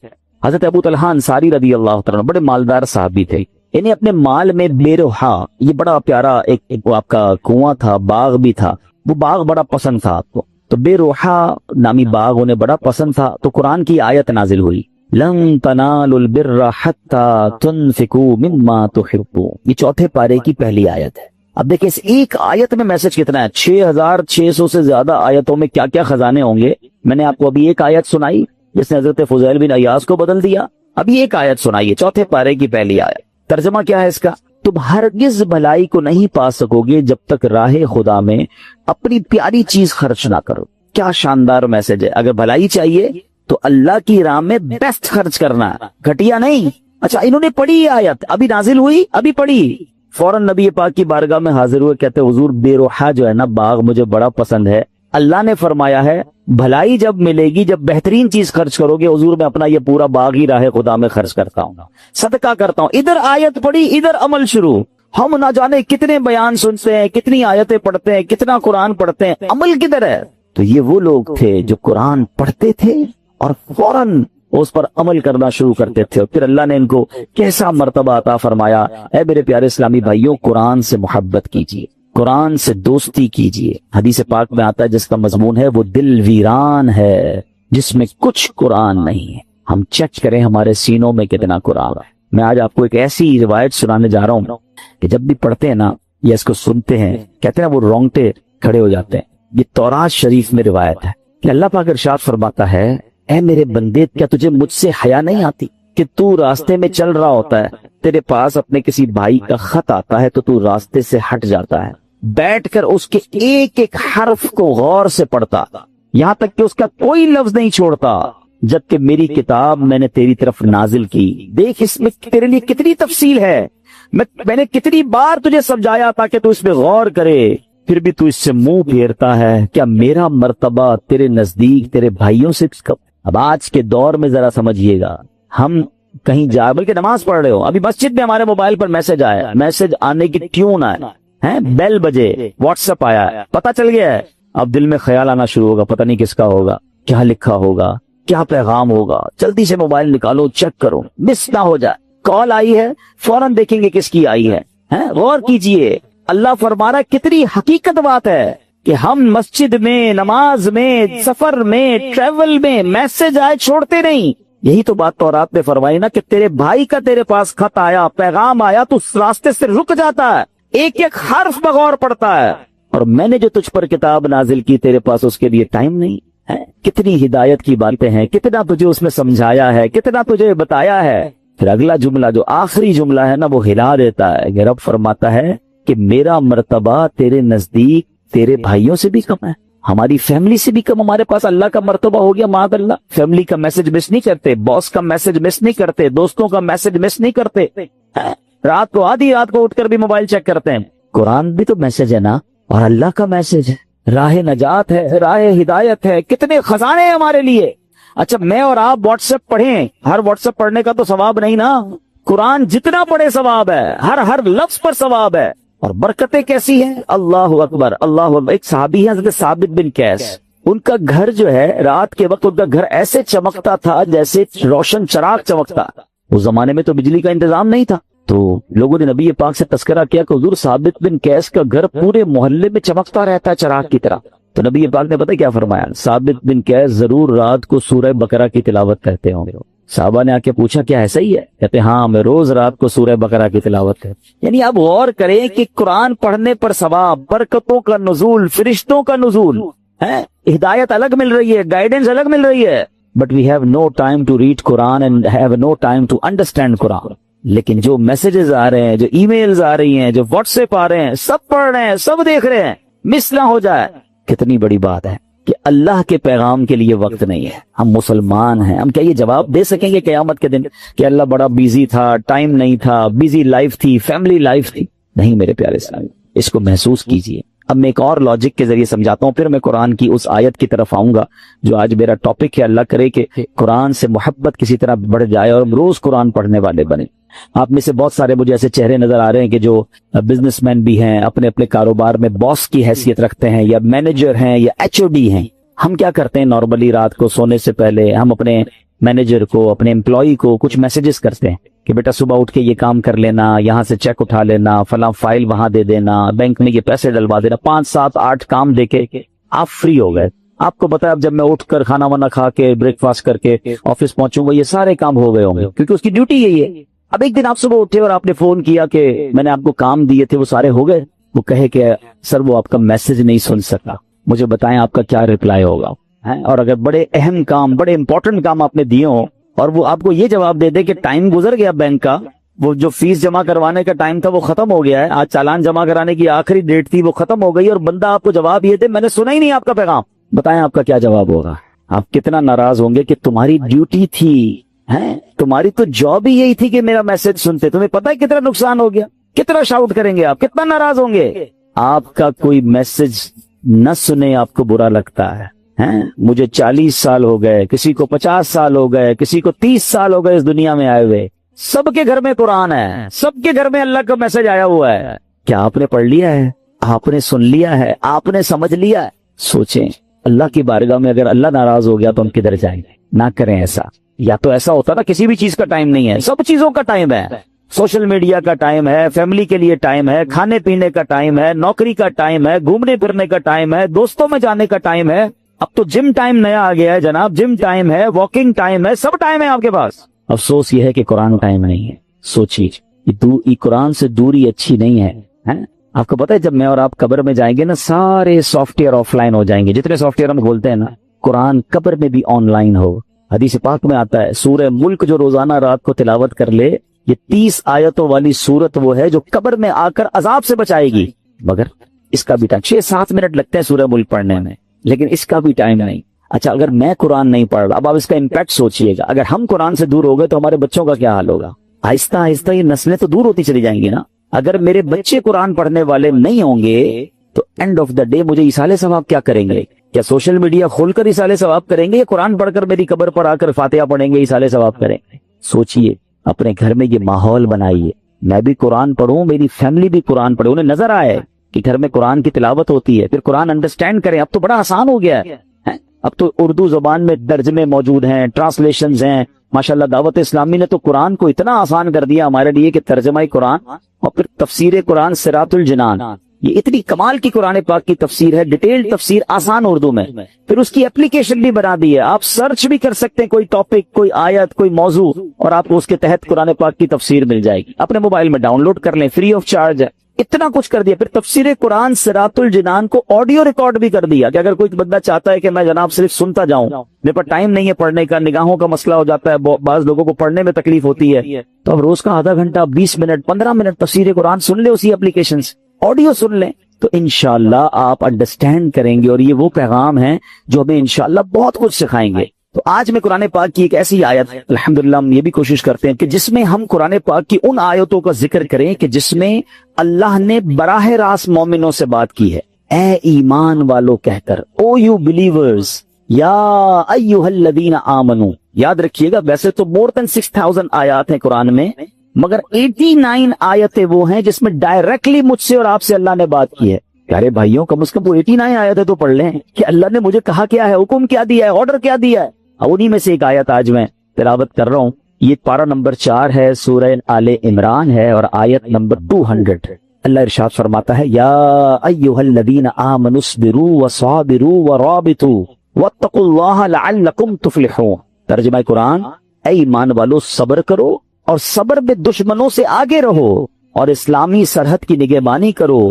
حضرت ابو طلحہ انصاری رضی اللہ تعالیٰ بڑے مالدار صحابی تھے. انہیں اپنے مال میں بے روحا، یہ بڑا پیارا ایک آپ کا کنواں تھا، باغ بھی تھا، وہ باغ بڑا پسند تھا آپ کو. تو بے روحا نامی باغ انہیں بڑا پسند تھا. تو قرآن کی آیت نازل ہوئی، لن تنالوا البر حتى تنفقوا مما تحبون. یہ چوتھے پارے کی پہلی آیت ہے. اب دیکھیں اس ایک آیت میں میسج کتنا ہے. 6600 سے زیادہ آیتوں میں کیا کیا خزانے ہوں گے. میں نے آپ کو ابھی ایک آیت سنائی جس نے حضرت فضیل بن عیاض کو بدل دیا. ابھی ایک آیت سنائیے، چوتھے پارے کی پہلی آیت. ترجمہ کیا ہے اس کا؟ تم ہرگز بھلائی کو نہیں پا سکو گے جب تک راہ خدا میں اپنی پیاری چیز خرچ نہ کرو. کیا شاندار میسج ہے. اگر بھلائی چاہیے تو اللہ کی راہ میں بیسٹ خرچ کرنا، گھٹیا نہیں. اچھا انہوں نے پڑھی یہ آیت، ابھی نازل ہوئی، ابھی پڑھی، فوراً نبی پاک کی بارگاہ میں حاضر ہوئے، کہتے حضور بے روحا جو ہے نا باغ مجھے بڑا پسند ہے. اللہ نے فرمایا ہے بھلائی جب ملے گی جب بہترین چیز خرچ کرو گے. حضور میں اپنا یہ پورا باغ ہی راہ خدا میں خرچ کرتا ہوں، صدقہ کرتا ہوں. ادھر آیت پڑھی، ادھر عمل شروع. ہم نہ جانے کتنے بیان سنتے ہیں، کتنی آیتیں پڑھتے ہیں، کتنا قرآن پڑھتے ہیں، عمل کدھر ہے؟ تو یہ وہ لوگ تھے جو قرآن پڑھتے تھے اور فوراً اس پر عمل کرنا شروع کرتے تھے. اور پھر اللہ نے ان کو کیسا مرتبہ عطا فرمایا. اے میرے پیارے اسلامی بھائیوں، قرآن سے محبت کیجیے، قرآن سے دوستی کیجیے. حدیث پاک میں آتا ہے جس کا مضمون ہے وہ دل ویران ہے جس میں کچھ قرآن نہیں ہے. ہم چیک کریں ہمارے سینوں میں کتنا قرآن ہے. میں آج آپ کو ایک ایسی روایت سنانے جا رہا ہوں کہ جب بھی پڑھتے ہیں نا یا اس کو سنتے ہیں کہتے ہیں وہ رونگٹے کھڑے ہو جاتے ہیں. یہ تورات شریف میں روایت ہے کہ اللہ پاک ارشاد فرماتا ہے، اے میرے بندے کیا تجھے مجھ سے حیا نہیں آتی کہ تو راستے میں چل رہا ہوتا ہے، تیرے پاس اپنے کسی بھائی کا خط آتا ہے تو تو راستے سے ہٹ جاتا ہے، بیٹھ کر اس کے ایک ایک حرف کو غور سے پڑھتا یہاں تک کہ اس کا کوئی لفظ نہیں چھوڑتا، جبکہ میری کتاب میں نے تیری طرف نازل کی. دیکھ اس میں تیرے لیے کتنی تفصیل ہے، میں نے کتنی بار تجھے سمجھایا تاکہ تو اس میں غور کرے، پھر بھی تو اس سے منہ پھیرتا ہے. کیا میرا مرتبہ تیرے نزدیک تیرے بھائیوں سے کم؟ اب آج کے دور میں ذرا سمجھیے گا، ہم کہیں جا بلکہ نماز پڑھ رہے ہو، ابھی مسجد میں ہمارے موبائل پر میسج آیا، میسج آنے کی ٹیون آئے، بیل بجے، واٹس ایپ آیا، پتہ چل گیا ہے. اب دل میں خیال آنا شروع ہوگا، پتہ نہیں کس کا ہوگا، کیا لکھا ہوگا، کیا پیغام ہوگا. جلدی سے موبائل نکالو، چیک کرو، مس نہ ہو جائے. کال آئی ہے فوراً دیکھیں گے کس کی آئی ہے. غور کیجئے، اللہ فرما رہا کتنی حقیقت بات ہے کہ ہم مسجد میں، نماز میں، سفر میں، ٹریول میں میسج آئے چھوڑتے نہیں. یہی تو بات تورات میں فرمائی نا کہ تیرے بھائی کا تیرے پاس خط آیا، پیغام آیا تو اس راستے سے رک جاتا ہے، ایک ایک حرف بغور پڑتا ہے. اور میں نے جو تجھ پر کتاب نازل کی تیرے پاس اس کے لیے ٹائم نہیں ہے. کتنی ہدایت کی باتیں ہیں، کتنا تجھے اس میں سمجھایا ہے، کتنا تجھے بتایا ہے. پھر اگلا جملہ جو آخری جملہ ہے نا وہ ہلا دیتا ہے کہ رب فرماتا ہے کہ میرا مرتبہ تیرے نزدیک تیرے بھائیوں سے بھی کم ہے. ہماری فیملی سے بھی کم ہمارے پاس اللہ کا مرتبہ ہو گیا معاذ اللہ. فیملی کا میسج مس نہیں کرتے, باس کا میسج مس نہیں کرتے, دوستوں کا میسج مس نہیں کرتے, رات کو آدھی رات کو اٹھ کر بھی موبائل چیک کرتے ہیں. قرآن بھی تو میسج ہے نا, اور اللہ کا میسج ہے, راہ نجات ہے, راہ ہدایت ہے, کتنے خزانے ہیں ہمارے لیے. اچھا میں اور آپ واٹس ایپ پڑھیں, ہر واٹس ایپ پڑھنے کا تو ثواب نہیں نا, قرآن جتنا پڑھے ثواب ہے, ہر لفظ پر ثواب ہے. اور برکتیں کیسی ہیں, اللہ اکبر اللہ اکبر. ایک صحابی ہے حضرت ثابت بن قیس, ان کا گھر جو ہے رات کے وقت ان کا گھر ایسے چمکتا تھا جیسے روشن چراغ چمکتا. اس زمانے میں تو بجلی کا انتظام نہیں تھا, تو لوگوں نے نبی پاک سے تذکرہ کیا کہ حضور ثابت بن قیس کا گھر پورے محلے میں چمکتا رہتا ہے چراغ کی طرح. تو نبی پاک نے پتہ کیا فرمایا, ثابت بن قیس ضرور رات کو سورہ بقرہ کی تلاوت کرتے ہوں گے. صحابہ نے آ کے پوچھا کیا ایسا ہی ہے؟ کہتے ہاں میں روز رات کو سورہ بقرہ کی تلاوت کرتا. یعنی آپ غور کریں کہ قرآن پڑھنے پر ثواب, برکتوں کا نزول, فرشتوں کا نزول ہے, ہدایت الگ مل رہی ہے, گائیڈنس الگ مل رہی ہے. But we have no time to read Quran and have no time to understand Quran. لیکن جو میسجز آ رہے ہیں, جو ای میلز آ رہی ہیں, جو واٹس ایپ آ رہے ہیں, سب پڑھ رہے ہیں, سب دیکھ رہے ہیں, مس نہ ہو جائے. کتنی بڑی بات ہے کہ اللہ کے پیغام کے لیے وقت نہیں ہے. ہم مسلمان ہیں, ہم کیا یہ جواب دے سکیں گے قیامت کے دن کہ اللہ بڑا بیزی تھا, ٹائم نہیں تھا, بیزی لائف تھی, فیملی لائف تھی؟ نہیں میرے پیارے اسلامی, اس کو محسوس کیجئے. اب میں ایک اور لاجک کے ذریعے سمجھاتا ہوں, پھر میں قرآن کی اس آیت کی طرف آؤں گا جو آج میرا ٹاپک ہے. اللہ کرے کہ قرآن سے محبت کسی طرح بڑھ جائے اور ہم روز قرآن پڑھنے والے بنے. آپ میں سے بہت سارے مجھے ایسے چہرے نظر آ رہے ہیں کہ جو بزنس مین بھی ہیں, اپنے اپنے کاروبار میں باس کی حیثیت رکھتے ہیں, یا مینیجر ہیں, یا ایچ او ڈی ہیں. ہم کیا کرتے ہیں نارملی رات کو سونے سے پہلے ہم اپنے مینیجر کو, اپنے امپلائی کو کچھ میسجز کرتے ہیں کہ بیٹا صبح اٹھ کے یہ کام کر لینا, یہاں سے چیک اٹھا لینا, فلاں فائل وہاں دے دینا, بینک میں یہ پیسے ڈلوا دینا. 5 7 8 کام دے کے آپ فری ہو گئے. آپ کو پتا ہے اب جب میں اٹھ کر کھانا وانا کھا کے بریک فاسٹ کر کے آفس پہنچوں گا, یہ سارے کام ہو گئے ہوں گے کیونکہ اس کی ڈیوٹی یہی ہے. اب ایک دن آپ صبح اٹھے اور آپ نے فون کیا کہ میں نے آپ کو کام دیے تھے وہ سارے ہو گئے. وہ کہے کہ سر وہ آپ کا میسج نہیں سن سکا, مجھے بتائیں آپ کا کیا ریپلائی ہوگا؟ اور اگر بڑے اہم کام, بڑے امپورٹنٹ کام آپ نے دیے ہوں اور وہ آپ کو یہ جواب دے دے کہ ٹائم گزر گیا بینک کا, وہ جو فیس جمع کروانے کا ٹائم تھا وہ ختم ہو گیا ہے, آج چالان جمع کرانے کی آخری ڈیٹ تھی وہ ختم ہو گئی, اور بندہ آپ کو جواب یہ دے میں نے سنا ہی نہیں آپ کا پیغام, بتائیں آپ کا کیا جواب ہوگا؟ آپ کتنا ناراض ہوں گے کہ تمہاری ڈیوٹی تھی, تمہاری تو جاب ہی یہی تھی کہ میرا میسج سنتے. تمہیں پتہ ہے کتنا نقصان ہو گیا, کتنا شاؤٹ کریں گے آپ, کتنا ناراض ہوں گے. آپ کا کوئی میسج نہ سنے آپ کو برا لگتا ہے. مجھے 40 سال ہو گئے, کسی کو 50 سال ہو گئے, کسی کو 30 سال ہو گئے اس دنیا میں آئے ہوئے, سب کے گھر میں قرآن ہے, سب کے گھر میں اللہ کا میسج آیا ہوا ہے. کیا آپ نے پڑھ لیا ہے؟ آپ نے سن لیا ہے؟ آپ نے سمجھ لیا ہے؟ سوچیں اللہ کی بارگاہ میں اگر اللہ ناراض ہو گیا تو ہم کدھر جائیں گے؟ نہ کریں ایسا. یا تو ایسا ہوتا نا کسی بھی چیز کا ٹائم نہیں ہے, سب چیزوں کا ٹائم ہے. سوشل میڈیا کا ٹائم ہے, فیملی کے لیے ٹائم ہے, کھانے پینے کا ٹائم ہے, نوکری کا ٹائم ہے, گھومنے پھرنے کا ٹائم ہے, دوستوں میں جانے کا ٹائم ہے. اب تو جم ٹائم نیا آ گیا ہے جناب, جم ٹائم ہے, واکنگ ٹائم ہے, سب ٹائم ہے آپ کے پاس. افسوس یہ ہے کہ قرآن ٹائم نہیں ہے. سوچیے یہ قرآن سے دوری اچھی نہیں ہے. آپ کو پتا ہے جب میں اور آپ قبر میں جائیں گے نا, سارے سافٹ ویئر آف لائن ہو جائیں گے. جتنے سافٹ ویئر ہم کھولتے ہیں نا, قرآن قبر میں بھی آن لائن ہو. حدیث پاک میں آتا ہے سورہ ملک جو روزانہ رات کو تلاوت کر لے, یہ 30 آیتوں والی سورت وہ ہے جو قبر میں آ کر عذاب سے بچائے گی. مگر اس کا بھی ٹائم 6-7 منٹ لگتے ہیں سورہ ملک پڑھنے میں, لیکن اس کا بھی ٹائم نہیں. اچھا اگر میں قرآن نہیں پڑھ رہا, اب آپ اس کا امپیکٹ سوچئے گا. اگر ہم قرآن سے دور ہو گئے تو ہمارے بچوں کا کیا حال ہوگا؟ آہستہ آہستہ یہ نسلیں تو دور ہوتی چلی جائیں گی نا. اگر میرے بچے قرآن پڑھنے والے نہیں ہوں گے تو اینڈ آف دا ڈے مجھے ایصال ثواب کیا کریں گے؟ کیا سوشل میڈیا کھول کر ایصال ثواب کریں گے, یا قرآن پڑھ کر میری قبر پر آ کر فاتحہ پڑھیں گے ایصال ثواب کریں گے؟ سوچئے, اپنے گھر میں یہ ماحول بنائیے, میں بھی قرآن پڑھوں, میری فیملی بھی قرآن پڑھے, انہیں نظر آئے کہ گھر میں قرآن کی تلاوت ہوتی ہے, پھر قرآن انڈرسٹینڈ کریں. اب تو بڑا آسان ہو گیا ہے, اب تو اردو زبان میں ترجمے موجود ہیں, ٹرانسلیشنز ہیں. ماشاءاللہ دعوت اسلامی نے تو قرآن کو اتنا آسان کر دیا ہمارے لیے کہ ترجمہ قرآن اور پھر تفسیر قرآن صراط الجنان, یہ اتنی کمال کی قرآن پاک کی تفسیر ہے, ڈیٹیل تفسیر آسان اردو میں. پھر اس کی اپلیکیشن بھی بنا دی ہے, آپ سرچ بھی کر سکتے ہیں کوئی ٹاپک, کوئی آیت, کوئی موضوع, اور آپ کو اس کے تحت قرآن پاک کی تفسیر مل جائے گی. اپنے موبائل میں ڈاؤن لوڈ کر لیں, فری آف چارج ہے. اتنا کچھ کر دیا. پھر تفسیر قرآن صراط الجنان کو آڈیو ریکارڈ بھی کر دیا کہ اگر کوئی بندہ چاہتا ہے کہ میں جناب صرف سنتا جاؤں, میرے پاس ٹائم نہیں ہے پڑھنے کا, نگاہوں کا مسئلہ ہو جاتا ہے, بعض لوگوں کو پڑھنے میں تکلیف ہوتی ہے, تو اب روز کا آدھا گھنٹہ, 20 منٹ, 15 منٹ تفسیر قرآن سن لے, اسی اپلیکیشن سے آڈیو سن لیں. تو انشاءاللہ آپ انڈرسٹینڈ کریں گے، اور یہ وہ پیغام ہیں جو ہمیں انشاءاللہ بہت کچھ سکھائیں گے۔ تو آج میں قرآن پاک کی ایک ایسی آیت، الحمدللہ ہم یہ بھی کوشش کرتے ہیں کہ جس میں ہم قرآن پاک کی ان آیتوں کا ذکر کریں کہ جس میں اللہ نے براہ راست مومنوں سے بات کی ہے، اے ایمان والو کہہ کر، او یو بلیورز، یا ایھا الذین آمنو۔ یاد رکھیے گا ویسے تو more than 6000 آیات ہیں قرآن میں، مگر 89 آیتیں وہ ہیں جس میں ڈائریکٹلی مجھ سے اور آپ سے اللہ نے بات کی ہے۔ پیارے بھائیوں، کم از کم وہ 89 آیتیں تو پڑھ لیں کہ اللہ نے مجھے کہا کیا ہے، حکم کیا دیا ہے، آرڈر کیا دیا ہے۔ اب انہی میں سے ایک آیت آج میں تلاوت کر رہا ہوں، یہ پارہ نمبر 4 ہے، سورہ آل عمران ہے، اور آیت نمبر 200۔ اللہ ارشاد فرماتا ہے، یا ایھا الذین آمنوا اصبروا وصابروا ورابطوا واتقوا اللہ لعلکم تفلحون۔ ترجمہ قرآن، اے ایمان والو صبر کرو اور صبر میں دشمنوں سے آگے رہو، اور اسلامی سرحد کی نگہبانی کرو،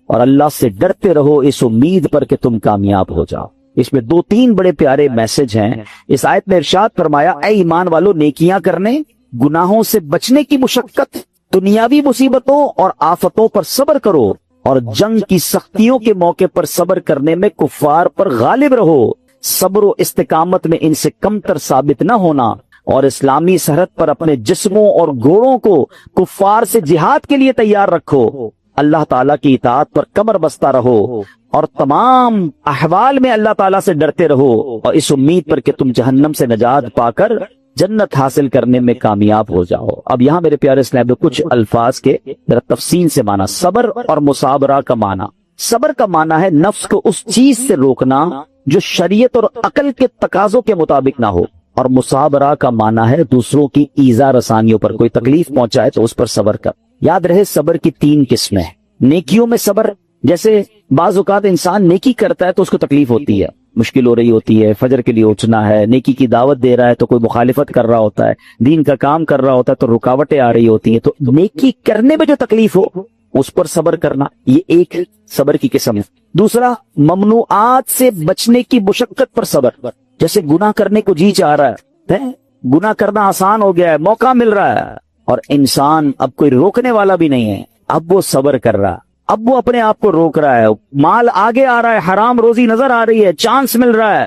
اور اللہ سے ڈرتے رہو اس امید پر کہ تم کامیاب ہو جاؤ۔ اس میں 2-3 بڑے پیارے میسج ہیں۔ اس آیت میں ارشاد فرمایا، اے ایمان والو نیکیاں کرنے، گناہوں سے بچنے کی مشقت، دنیاوی مصیبتوں اور آفتوں پر صبر کرو، اور جنگ کی سختیوں کے موقع پر صبر کرنے میں کفار پر غالب رہو، صبر و استقامت میں ان سے کمتر ثابت نہ ہونا، اور اسلامی سرحد پر اپنے جسموں اور گھوڑوں کو کفار سے جہاد کے لیے تیار رکھو، اللہ تعالیٰ کی اطاعت پر کمر بستہ رہو، اور تمام احوال میں اللہ تعالیٰ سے ڈرتے رہو، اور اس امید پر کہ تم جہنم سے نجات پا کر جنت حاصل کرنے میں کامیاب ہو جاؤ۔ اب یہاں میرے پیارے اسلام میں کچھ الفاظ کے ذرا تفصیل سے معنی۔ صبر اور مصابرہ کا معنی، صبر کا معنی ہے نفس کو اس چیز سے روکنا جو شریعت اور عقل کے تقاضوں کے مطابق نہ ہو، اور مصابرہ کا معنی ہے دوسروں کی ایذا رسانیوں پر، کوئی تکلیف پہنچائے تو اس پر صبر کر۔ یاد رہے صبر کی 3 قسمیں ہیں۔ نیکیوں میں صبر، جیسے بعض اوقات انسان نیکی کرتا ہے تو اس کو تکلیف ہوتی ہے، مشکل ہو رہی ہوتی ہے، فجر کے لیے اٹھنا ہے، نیکی کی دعوت دے رہا ہے تو کوئی مخالفت کر رہا ہوتا ہے، دین کا کام کر رہا ہوتا ہے تو رکاوٹیں آ رہی ہوتی ہیں، تو نیکی کرنے میں جو تکلیف ہو اس پر صبر کرنا، یہ ایک صبر کی قسم ہے۔ دوسرا، ممنوعات سے بچنے کی مشقت پر صبر، جیسے گناہ کرنے کو جی چاہ رہا ہے، گناہ کرنا آسان ہو گیا ہے، موقع مل رہا ہے، اور انسان اب کوئی روکنے والا بھی نہیں ہے، اب وہ صبر کر رہا، اب وہ اپنے آپ کو روک رہا ہے، مال آگے آ رہا ہے، حرام روزی نظر آ رہی ہے، چانس مل رہا ہے،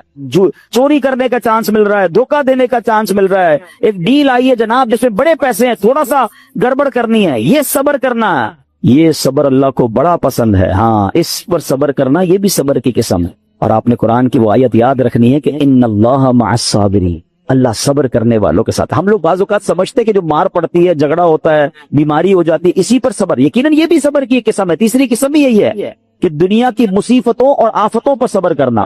چوری کرنے کا چانس مل رہا ہے، دھوکہ دینے کا چانس مل رہا ہے، ایک ڈیل آئی ہے جناب جس میں بڑے پیسے ہیں، تھوڑا سا گڑبڑ کرنی ہے، یہ صبر کرنا ہے، یہ صبر اللہ کو بڑا پسند ہے۔ ہاں، اس پر صبر کرنا یہ بھی صبر کی قسم ہے۔ اور آپ نے قرآن کی وہ آیت یاد رکھنی ہے کہ ان اللہ مع الصابرین، اللہ صبر کرنے والوں کے ساتھ۔ ہم لوگ بعض اوقات سمجھتے کہ جو مار پڑتی ہے، جھگڑا ہوتا ہے، بیماری ہو جاتی ہے، اسی پر صبر، یقیناً یہ بھی صبر کی ایک قسم ہے۔ تیسری قسم بھی یہی ہے کہ دنیا کی مصیبتوں اور آفتوں پر صبر کرنا،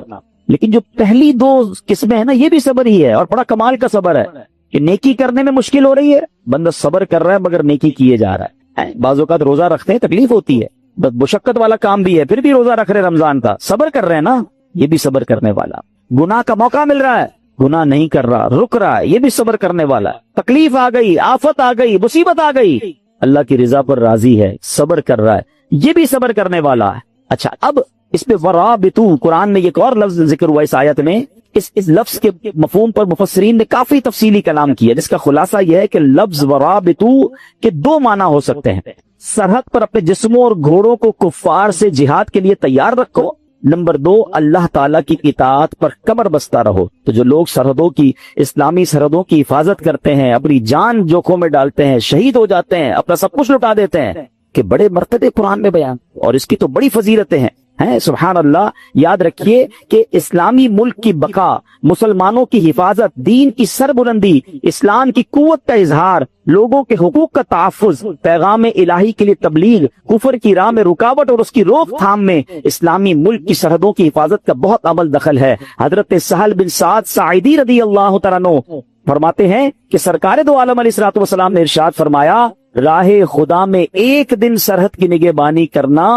لیکن جو پہلی 2 قسمیں ہیں نا، یہ بھی صبر ہی ہے، اور بڑا کمال کا صبر ہے کہ نیکی کرنے میں مشکل ہو رہی ہے، بندہ صبر کر رہا ہے مگر نیکی کیے جا رہا ہے۔ بعض اوقات روزہ رکھتے ہیں، تکلیف ہوتی ہے، بس مشقت والا کام بھی ہے، پھر بھی روزہ رکھ رہے رمضان کا، صبر کر رہے ہیں نا، یہ بھی صبر کرنے والا۔ گناہ کا موقع مل رہا ہے، گناہ نہیں کر رہا، رک رہا ہے، یہ بھی صبر کرنے والا ہے۔ تکلیف آ گئی، آفت آ گئی، مصیبت آ گئی، اللہ کی رضا پر راضی ہے، صبر کر رہا ہے، یہ بھی صبر کرنے والا ہے۔ اچھا، اب اس پہ ورابطو، قرآن میں ایک اور لفظ ذکر ہوا اس آیت میں، اس لفظ کے مفہوم پر مفسرین نے کافی تفصیلی کلام کیا، جس کا خلاصہ یہ ہے کہ لفظ ورابطو کے 2 معنی ہو سکتے ہیں۔ سرحد پر اپنے جسموں اور گھوڑوں کو کفار سے جہاد کے لیے تیار رکھو، نمبر 2، اللہ تعالیٰ کی اطاعت پر کمر بستہ رہو۔ تو جو لوگ سرحدوں کی، اسلامی سرحدوں کی حفاظت کرتے ہیں، اپنی جان جوکھوں میں ڈالتے ہیں، شہید ہو جاتے ہیں، اپنا سب کچھ لٹا دیتے ہیں، کہ بڑے مرتبے قرآن میں بیان، اور اس کی تو بڑی فضیلتیں ہیں۔ سبحان اللہ۔ یاد رکھیے کہ اسلامی ملک کی بقا، مسلمانوں کی حفاظت، دین کی سربلندی، اسلام کی قوت کا اظہار، لوگوں کے حقوق کا تحفظ، پیغام الہی کے لیے تبلیغ، کفر کی راہ میں رکاوٹ اور اس کی روک تھام میں اسلامی ملک کی سرحدوں کی حفاظت کا بہت عمل دخل ہے۔ حضرت سہل بن سعد ساعدی رضی اللہ تعالیٰ عنہ فرماتے ہیں کہ سرکار دو عالم علیہ الصلوۃ والسلام نے ارشاد فرمایا، راہ خدا میں ایک دن سرحد کی نگہبانی کرنا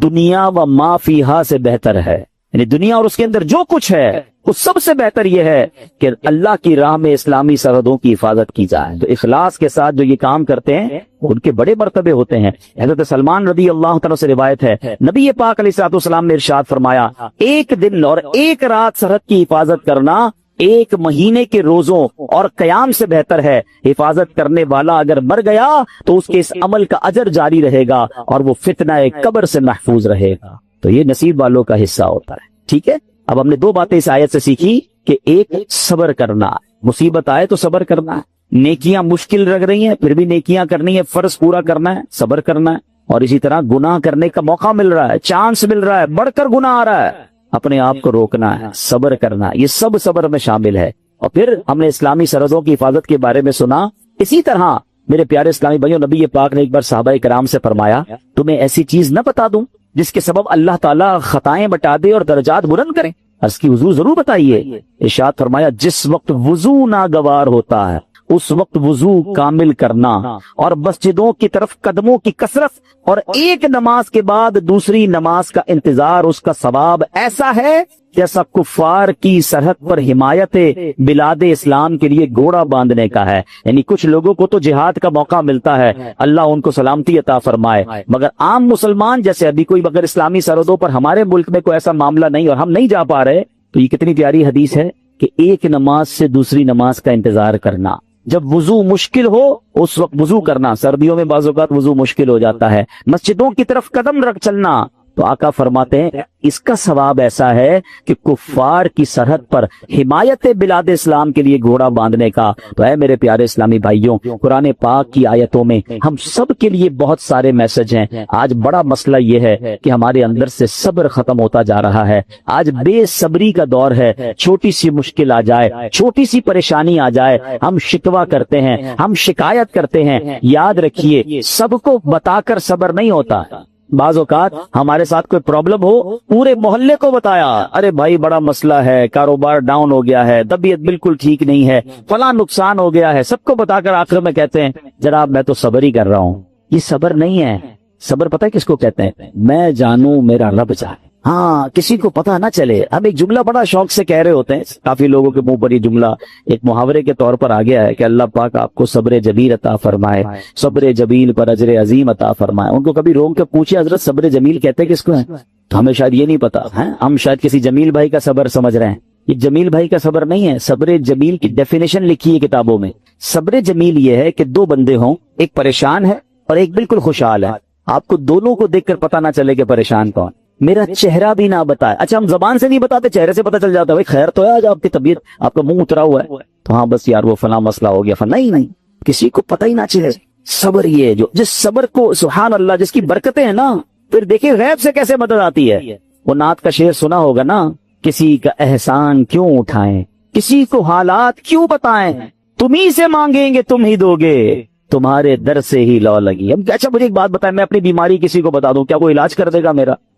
دنیا و ما فیہا سے بہتر ہے، یعنی دنیا اور اس کے اندر جو کچھ ہے وہ سب سے بہتر یہ ہے کہ اللہ کی راہ میں اسلامی سرحدوں کی حفاظت کی جائے۔ تو اخلاص کے ساتھ جو یہ کام کرتے ہیں ان کے بڑے مرتبے ہوتے ہیں۔ حضرت سلمان رضی اللہ تعالیٰ سے روایت ہے، نبی پاک علیہ الصلوۃ والسلام نے ارشاد فرمایا، ایک دن اور ایک رات سرحد کی حفاظت کرنا ایک مہینے کے روزوں اور قیام سے بہتر ہے۔ حفاظت کرنے والا اگر مر گیا تو اس کے اس عمل کا اجر جاری رہے گا اور وہ فتنہ قبر سے محفوظ رہے گا۔ تو یہ نصیب والوں کا حصہ ہوتا ہے. ٹھیک ہے, اب ہم نے دو باتیں اس آیت سے سیکھی کہ ایک صبر کرنا, مصیبت آئے تو صبر کرنا ہے, نیکیاں مشکل لگ رہی ہیں پھر بھی نیکیاں کرنی ہے, فرض پورا کرنا ہے, صبر کرنا ہے. اور اسی طرح گناہ کرنے کا موقع مل رہا ہے, چانس مل رہا ہے, بڑھ کر گناہ آ رہا ہے, اپنے آپ کو روکنا ہے, صبر کرنا ہے. یہ سب صبر میں شامل ہے. اور پھر ہم نے اسلامی سرحدوں کی حفاظت کے بارے میں سنا. اسی طرح میرے پیارے اسلامی بھائیوں, نبی پاک نے ایک بار صحابہ کرام سے فرمایا, تمہیں ایسی چیز نہ بتا دوں جس کے سبب اللہ تعالیٰ خطائیں بٹا دے اور درجات بلند کرے؟ عرض کی حضور ضرور بتائیے. ارشاد فرمایا, جس وقت وضو ناگوار ہوتا ہے اس وقت وضو کامل کرنا, اور مسجدوں کی طرف قدموں کی کثرت, اور ایک نماز کے بعد دوسری نماز کا انتظار, اس کا ثواب ایسا ہے جیسا کفار کی سرحد پر حمایت بلاد اسلام کے لیے گھوڑا باندھنے کا ہے. یعنی کچھ لوگوں کو تو جہاد کا موقع ملتا ہے, اللہ ان کو سلامتی عطا فرمائے, مگر عام مسلمان جیسے ابھی کوئی اگر اسلامی سرحدوں پر ہمارے ملک میں کوئی ایسا معاملہ نہیں اور ہم نہیں جا پا رہے, تو یہ کتنی پیاری حدیث ہے کہ ایک نماز سے دوسری نماز کا انتظار کرنا. جب وضو مشکل ہو اس وقت وضو کرنا, سردیوں میں بعض اوقات وضو مشکل ہو جاتا ہے, مسجدوں کی طرف قدم رکھ چلنا. تو آقا فرماتے ہیں اس کا ثواب ایسا ہے کہ کفار کی سرحد پر حمایت بلاد اسلام کے لیے گھوڑا باندھنے کا. تو اے میرے پیارے اسلامی بھائیوں, قرآن پاک کی آیتوں میں ہم سب کے لیے بہت سارے میسج ہیں. آج بڑا مسئلہ یہ ہے کہ ہمارے اندر سے صبر ختم ہوتا جا رہا ہے. آج بے صبری کا دور ہے. چھوٹی سی مشکل آ جائے, چھوٹی سی پریشانی آ جائے, ہم شکوہ کرتے ہیں, ہم شکایت کرتے ہیں. یاد رکھیے, سب کو بتا کر صبر نہیں ہوتا. بعض اوقات ہمارے ساتھ کوئی پرابلم ہو, پورے محلے کو بتایا, ارے بھائی بڑا مسئلہ ہے, کاروبار ڈاؤن ہو گیا ہے, طبیعت بالکل ٹھیک نہیں ہے, فلاں نقصان ہو گیا ہے, سب کو بتا کر آخر میں کہتے ہیں جناب میں تو صبر ہی کر رہا ہوں. یہ صبر نہیں ہے. صبر پتہ ہے کس کو کہتے ہیں؟ میں جانوں میرا رب جانے. ہاں, کسی کو پتہ نہ چلے. ہم ایک جملہ بڑا شوق سے کہہ رہے ہوتے ہیں, کافی لوگوں کے منہ پر یہ جملہ ایک محاورے کے طور پر آ گیا ہے کہ اللہ پاک آپ کو صبر جمیل عطا فرمائے, صبر جمیل پر اجر عظیم عطا فرمائے. ان کو کبھی روک کے پوچھے حضرت صبر جمیل کہتے کس کو ہیں؟ تو ہمیں شاید یہ نہیں پتا ہے. ہم شاید کسی جمیل بھائی کا صبر سمجھ رہے ہیں. یہ جمیل بھائی کا صبر نہیں ہے. صبر جمیل کی ڈیفینیشن لکھی ہے کتابوں میں. صبر جمیل یہ ہے کہ دو بندے ہوں, ایک پریشان ہے اور ایک بالکل خوشحال ہے. آپ کو دونوں کو دیکھ کر پتہ نہ چلے کہ پریشان کون, میرا چہرہ بھی نہ بتائے. اچھا, ہم زبان سے نہیں بتاتے, چہرے سے پتہ چل جاتا ہے بھائی خیر تو ہے, آج آپ کی طبیعت, آپ کا منہ اترا ہوا ہے, تو ہاں بس یار وہ فلاں مسئلہ ہو گیا. نہیں, کسی کو پتہ ہی نہ چلے. صبر یہ ہے جو, جس صبر کو سبحان اللہ جس کی برکتیں ہیں نا, پھر دیکھیں غیب سے کیسے مدد آتی ہے. وہ نعت کا شعر سنا ہوگا نا, کسی کا احسان کیوں اٹھائیں, کسی کو حالات کیوں بتائیں, تمہیں سے مانگیں گے تم ہی دو گے, تمہارے در سے ہی لو لگی. اچھا مجھے ایک بات بتائیں, میں اپنی بیماری کسی کو بتا دوں, کیا کوئی علاج کر دے گا؟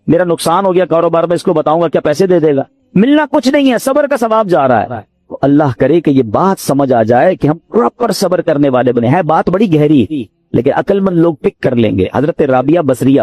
میرا نقصان ہو گیا کاروبار میں, اس کو بتاؤں گا کیا پیسے دے دے گا؟ ملنا کچھ نہیں ہے, صبر کا ثواب جا رہا ہے. تو اللہ کرے کہ یہ بات سمجھ آ جائے کہ ہم پراپر صبر کرنے والے بنے ہیں. بات بڑی گہری لیکن عقل مند لوگ پک کر لیں گے. حضرت رابعہ بصریہ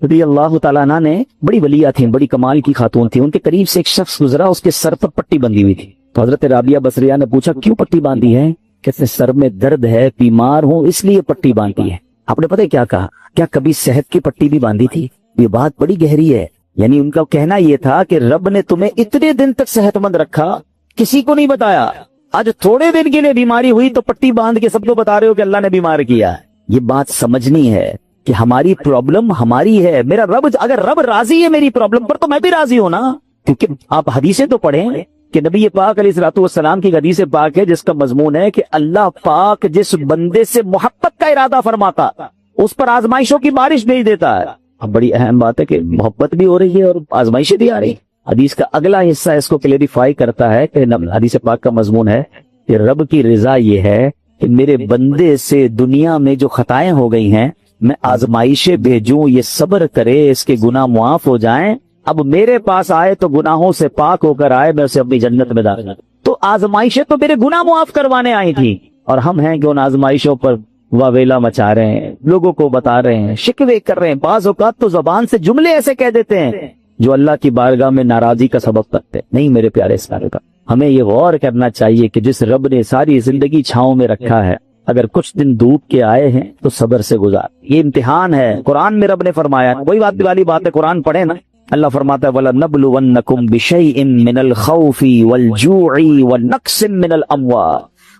رضی اللہ تعالیٰ عنہ نے, بڑی ولیہ تھیں, بڑی کمال کی خاتون تھی. ان کے قریب سے ایک شخص گزرا, اس کے سر پر پٹی بندھی ہوئی تھی. تو حضرت رابعہ بصریہ نے پوچھا کیوں پٹی باندھی ہے؟ کہتے سر میں درد ہے, بیمار ہوں اس لیے پٹی باندھی ہے. آپ نے پتہ کیا کہا؟ کیا کبھی صحت کی پٹی بھی باندھی تھی؟ یہ بات بڑی گہری ہے. یعنی ان کا کہنا یہ تھا کہ رب نے تمہیں اتنے دن تک صحت مند رکھا, کسی کو نہیں بتایا. آج تھوڑے دن کے لیے بیماری ہوئی تو پٹی باندھ کے سب کو بتا رہے ہو کہ اللہ نے بیمار کیا. یہ بات سمجھنی ہے کہ ہماری پرابلم ہماری ہے. میرا رب, اگر رب راضی ہے میری پرابلم پر تو میں بھی راضی ہوں نا. کیونکہ آپ حدیثیں تو پڑھیں کہ نبی پاک علیہ الصلوۃ والسلام کی حدیث پاک ہے جس کا مضمون ہے کہ اللہ پاک جس بندے سے محبت کا ارادہ فرماتا اس پر آزمائشوں کی بارش بھیج دیتا ہے. اب بڑی اہم بات ہے کہ محبت بھی ہو رہی ہے اور آزمائشیں بھی آ رہی. حدیث کا اگلا حصہ اس کو کلیریفائی کرتا ہے کہ حدیث پاک کا مضمون ہے کہ رب کی رضا یہ ہے کہ میرے بندے سے دنیا میں جو خطائیں ہو گئی ہیں میں آزمائشیں بھیجوں, یہ صبر کرے, اس کے گناہ معاف ہو جائیں, اب میرے پاس آئے تو گناہوں سے پاک ہو کر آئے, میں اسے اپنی جنت میں داخل. تو آزمائشیں تو میرے گناہ معاف کروانے آئی تھی, اور ہم ہیں کہ ان آزمائشوں پر واویلا مچا رہے ہیں, لوگوں کو بتا رہے ہیں, شکوے کر رہے ہیں. بعض اوقات تو زبان سے جملے ایسے کہہ دیتے ہیں جو اللہ کی بارگاہ میں ناراضی کا سبب بنتے. نہیں میرے پیارے اسلام کا, ہمیں یہ غور کرنا چاہیے کہ جس رب نے ساری زندگی چھاؤں میں رکھا ہے, اگر کچھ دن دھوپ کے آئے ہیں تو صبر سے گزار. یہ امتحان ہے. قرآن میں رب نے فرمایا, وہی بات والی بات ہے, قرآن پڑھے نا, اللہ فرماتا ہے وَلَنَبْلُوَنَّكُمْ بِشَيْءٍ مِّنَ الْخَوْفِ وَالْجُوعِ وَالنَّقْصٍ مِّنَ الْأَمْوَالِ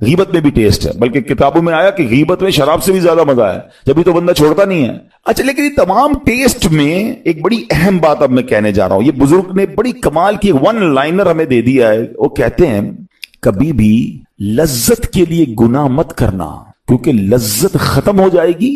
غیبت میں بھی ٹیسٹ ہے، بلکہ کتابوں میں آیا کہ غیبت میں شراب سے بھی زیادہ مزہ ہے، جبھی تو بندہ چھوڑتا نہیں ہے۔ اچھا، لیکن یہ تمام ٹیسٹ میں ایک بڑی اہم بات اب میں کہنے جا رہا ہوں، یہ بزرگ نے بڑی کمال کی ون لائنر ہمیں دے دیا ہے۔ وہ کہتے ہیں کبھی بھی لذت کے لیے گناہ مت کرنا، کیونکہ لذت ختم ہو جائے گی،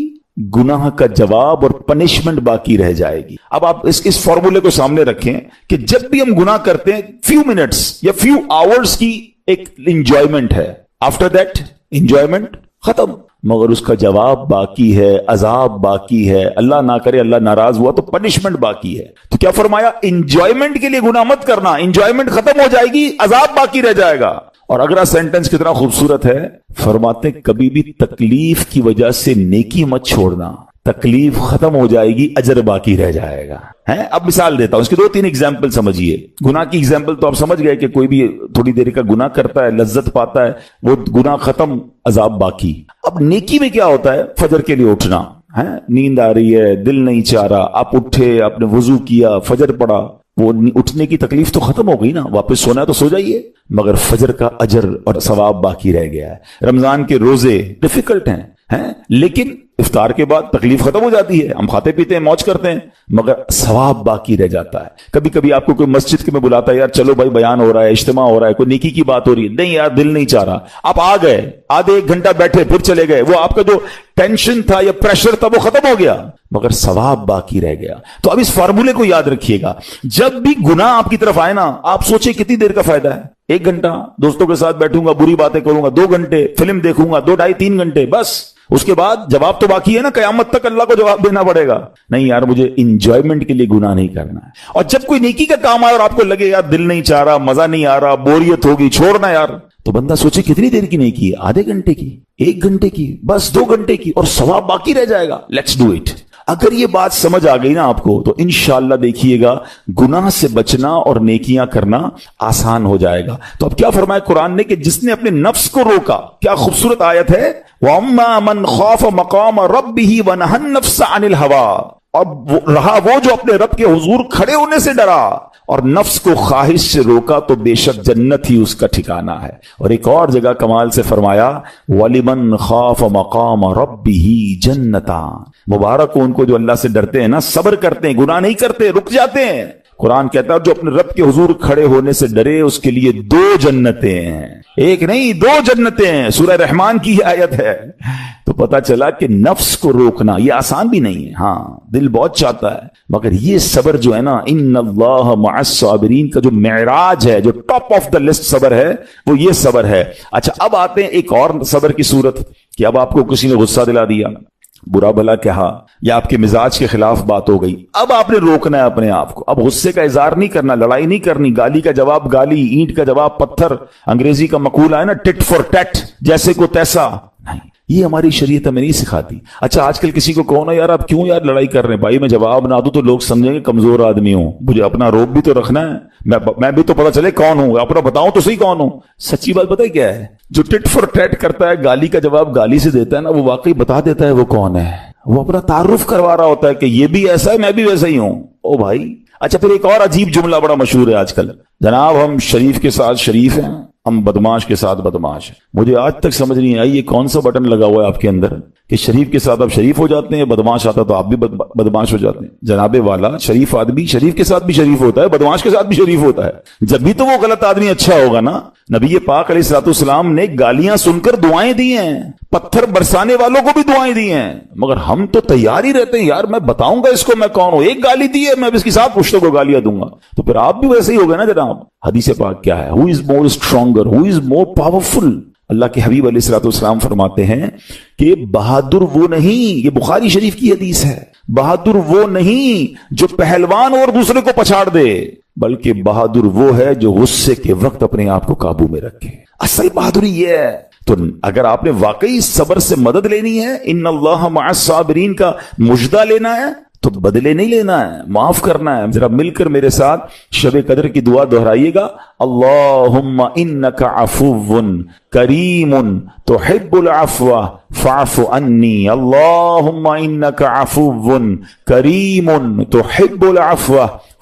گناہ کا جواب اور پنشمنٹ باقی رہ جائے گی۔ اب آپ اس فارمولے کو سامنے رکھیں کہ جب بھی ہم گناہ کرتے ہیں فیو منٹس یا فیو آورز کی ایک انجوائمنٹ ہے، آفٹر دیٹ انجوائمنٹ ختم، مگر اس کا جواب باقی ہے، عذاب باقی ہے، اللہ نہ کرے اللہ ناراض ہوا تو پنشمنٹ باقی ہے۔ تو کیا فرمایا؟ انجوائمنٹ کے لیے گناہ مت کرنا، انجوائمنٹ ختم ہو جائے گی، عذاب باقی رہ جائے گا۔ اور اگلا سینٹنس کتنا خوبصورت ہے، فرماتے ہیں کبھی بھی تکلیف کی وجہ سے نیکی مت چھوڑنا، تکلیف ختم ہو جائے گی، اجر باقی رہ جائے گا۔ اب مثال دیتا ہوں، اس کی 2-3 ایگزامپل سمجھیے۔ گناہ کی ایگزامپل تو آپ سمجھ گئے کہ کوئی بھی تھوڑی دیر کا گناہ کرتا ہے، لذت پاتا ہے، وہ گناہ ختم، عذاب باقی۔ اب نیکی میں کیا ہوتا ہے؟ فجر کے لیے اٹھنا، نیند آ رہی ہے، دل نہیں چاہ رہا، آپ اٹھے، آپ نے وضو کیا، فجر پڑا، وہ اٹھنے کی تکلیف تو ختم ہو گئی نا، واپس سونا ہے تو سو جائیے، مگر فجر کا اجر اور ثواب باقی رہ گیا ہے۔ رمضان کے روزے ڈیفیکلٹ ہیں لیکن افطار کے بعد تکلیف ختم ہو جاتی ہے، ہم کھاتے پیتے ہیں، موج کرتے ہیں، مگر ثواب باقی رہ جاتا ہے۔ کبھی کبھی آپ کو کوئی مسجد کے میں بلاتا ہے، یار چلو بھائی بیان ہو رہا ہے، اجتماع ہو رہا ہے، کوئی نیکی کی بات ہو رہی ہے، نہیں یار دل نہیں چاہ رہا، آپ آ گئے، آدھے 1 گھنٹہ بیٹھے پھر چلے گئے، وہ آپ کا جو ٹینشن تھا یا پریشر تھا وہ ختم ہو گیا، مگر ثواب باقی رہ گیا۔ تو اب اس فارمولے کو یاد رکھیے گا، جب بھی گناہ آپ کی طرف آئے نا، آپ سوچیں کتنی دیر کا فائدہ ہے؟ 1 گھنٹہ دوستوں کے ساتھ بیٹھوں گا، بری باتیں کروں گا، 2 گھنٹے فلم دیکھوں گا، 2 ڈھائی 3 گھنٹے، بس اس کے بعد جواب تو باقی ہے نا، قیامت تک اللہ کو جواب دینا پڑے گا۔ نہیں یار مجھے انجوائمنٹ کے لیے گناہ نہیں کرنا ہے۔ اور جب کوئی نیکی کا کام آئے اور آپ کو لگے یار دل نہیں چاہ رہا، مزہ نہیں آ رہا، بوریت ہوگی، چھوڑنا یار، تو بندہ سوچے کتنی دیر کی نیکی ہے؟ آدھے گھنٹے کی، 1 گھنٹے کی، بس 2 گھنٹے کی، اور ثواب باقی رہ جائے گا۔ Let's do it. اگر یہ بات سمجھ آ گئی نا آپ کو تو انشاءاللہ دیکھیے گا گناہ سے بچنا اور نیکیاں کرنا آسان ہو جائے گا۔ تو اب کیا فرمایا قرآن نے کہ جس نے اپنے نفس کو روکا، کیا خوبصورت آیت ہے، وَأَمَّا مَنْ خَافَ مَقَامَ رَبِّهِ وَنَهَى النَّفْسَ عَنِ الْهَوَىٰ، اور رہا وہ جو اپنے رب کے حضور کھڑے ہونے سے ڈرا اور نفس کو خواہش سے روکا تو بے شک جنت ہی اس کا ٹھکانہ ہے۔ اور ایک اور جگہ کمال سے فرمایا وَلِمَنْ خَافَ مَقَامَ رَبِّهِ جَنَّتَانِ، مبارک ہو ان کو جو اللہ سے ڈرتے ہیں نا، صبر کرتے ہیں، گناہ نہیں کرتے، رک جاتے ہیں۔ قرآن کہتا ہے جو اپنے رب کے حضور کھڑے ہونے سے ڈرے اس کے لیے 2 جنتیں ہیں، 1 نہیں 2 جنتیں ہیں۔ سورہ رحمان کی آیت ہے۔ تو پتا چلا کہ نفس کو روکنا یہ آسان بھی نہیں ہے، ہاں دل بہت چاہتا ہے، مگر یہ صبر جو ہے نا، ان اللہ مع الصابرین کا جو معراج ہے، جو ٹاپ آف دا لسٹ صبر ہے، وہ یہ صبر ہے۔ اچھا اب آتے ہیں ایک اور صبر کی صورت کہ اب آپ کو کسی نے غصہ دلا دیا، برا بھلا کہا، یا آپ کے مزاج کے خلاف بات ہو گئی، اب آپ نے روکنا ہے اپنے آپ کو، اب غصے کا اظہار نہیں کرنا، لڑائی نہیں کرنی، گالی کا جواب گالی، اینٹ کا جواب پتھر، انگریزی کا مقولہ ہے نا ٹٹ فور ٹیٹ، جیسے کو تیسا، نہیں، یہ ہماری شریعت ہمیں نہیں سکھاتی۔ اچھا آج کل کسی کو کہو نا یار آپ کیوں یار لڑائی کر رہے ہیں، بھائی میں جواب نہ دوں تو لوگ سمجھیں گے کمزور آدمی ہوں، مجھے اپنا روب بھی تو رکھنا ہے، میں بھی تو پتا چلے کون ہوں، اپنا بتاؤں تو صحیح کون ہوں۔ سچی بات پتہ ہے کیا ہے، جو ٹٹ فور ٹیٹ کرتا ہے، گالی کا جواب گالی سے دیتا ہے نا، وہ واقعی بتا دیتا ہے وہ کون ہے، وہ اپنا تعارف کروا رہا ہوتا ہے کہ یہ بھی ایسا ہے میں بھی ویسا ہی ہوں۔ او بھائی اچھا پھر ایک اور عجیب جملہ بڑا مشہور ہے آج کل، جناب ہم شریف کے ساتھ شریف ہیں، ہم بدماش کے ساتھ بدماش ہیں۔ مجھے آج تک سمجھ نہیں آئی یہ کون سا بٹن لگا ہوا ہے آپ کے اندر کہ شریف کے ساتھ آپ شریف ہو جاتے ہیں، بدماش آتا تو آپ بھی بدماش ہو جاتے ہیں۔ جناب والا شریف آدمی شریف کے ساتھ بھی شریف ہوتا ہے، بدماش کے ساتھ بھی شریف ہوتا ہے، جب بھی تو وہ غلط آدمی اچھا ہوگا نا۔ نبی پاک علیہ الصلوۃ والسلام نے گالیاں سن کر دعائیں دی ہیں، پتھر برسانے والوں کو بھی دعائیں دی ہیں، مگر ہم تو تیار ہی رہتے ہیں یار میں بتاؤں گا اس کو میں کون ہوں، ایک گالی دی ہے میں اس کے ساتھ پشتوں کو گالیاں دوں گا، تو پھر آپ بھی ویسے ہی ہو گئے نا جناب۔ حدیث پاک کیا ہے، ہو از مور اسٹرانگر، ہو از مور پاورفل۔ اللہ کے حبیب علیہ الصلوۃ والسلام فرماتے ہیں کہ بہادر وہ نہیں، یہ بخاری شریف کی حدیث ہے، بہادر وہ نہیں جو پہلوان اور دوسرے کو پچھاڑ دے، بلکہ بہادر وہ ہے جو غصے کے وقت اپنے آپ کو قابو میں رکھے۔ اصل بہادری یہ ہے۔ تو اگر آپ نے واقعی صبر سے مدد لینی ہے، ان اللہ مع الصابرین کا مجدہ لینا ہے، تو بدلے نہیں لینا ہے، معاف کرنا ہے۔ ذرا مل کر میرے ساتھ شب قدر کی دعا دہرائیے گا، اللہم انک عفو کریم تحب العفو فاعف عنی، اللہم انک عفو کریم تحب العفو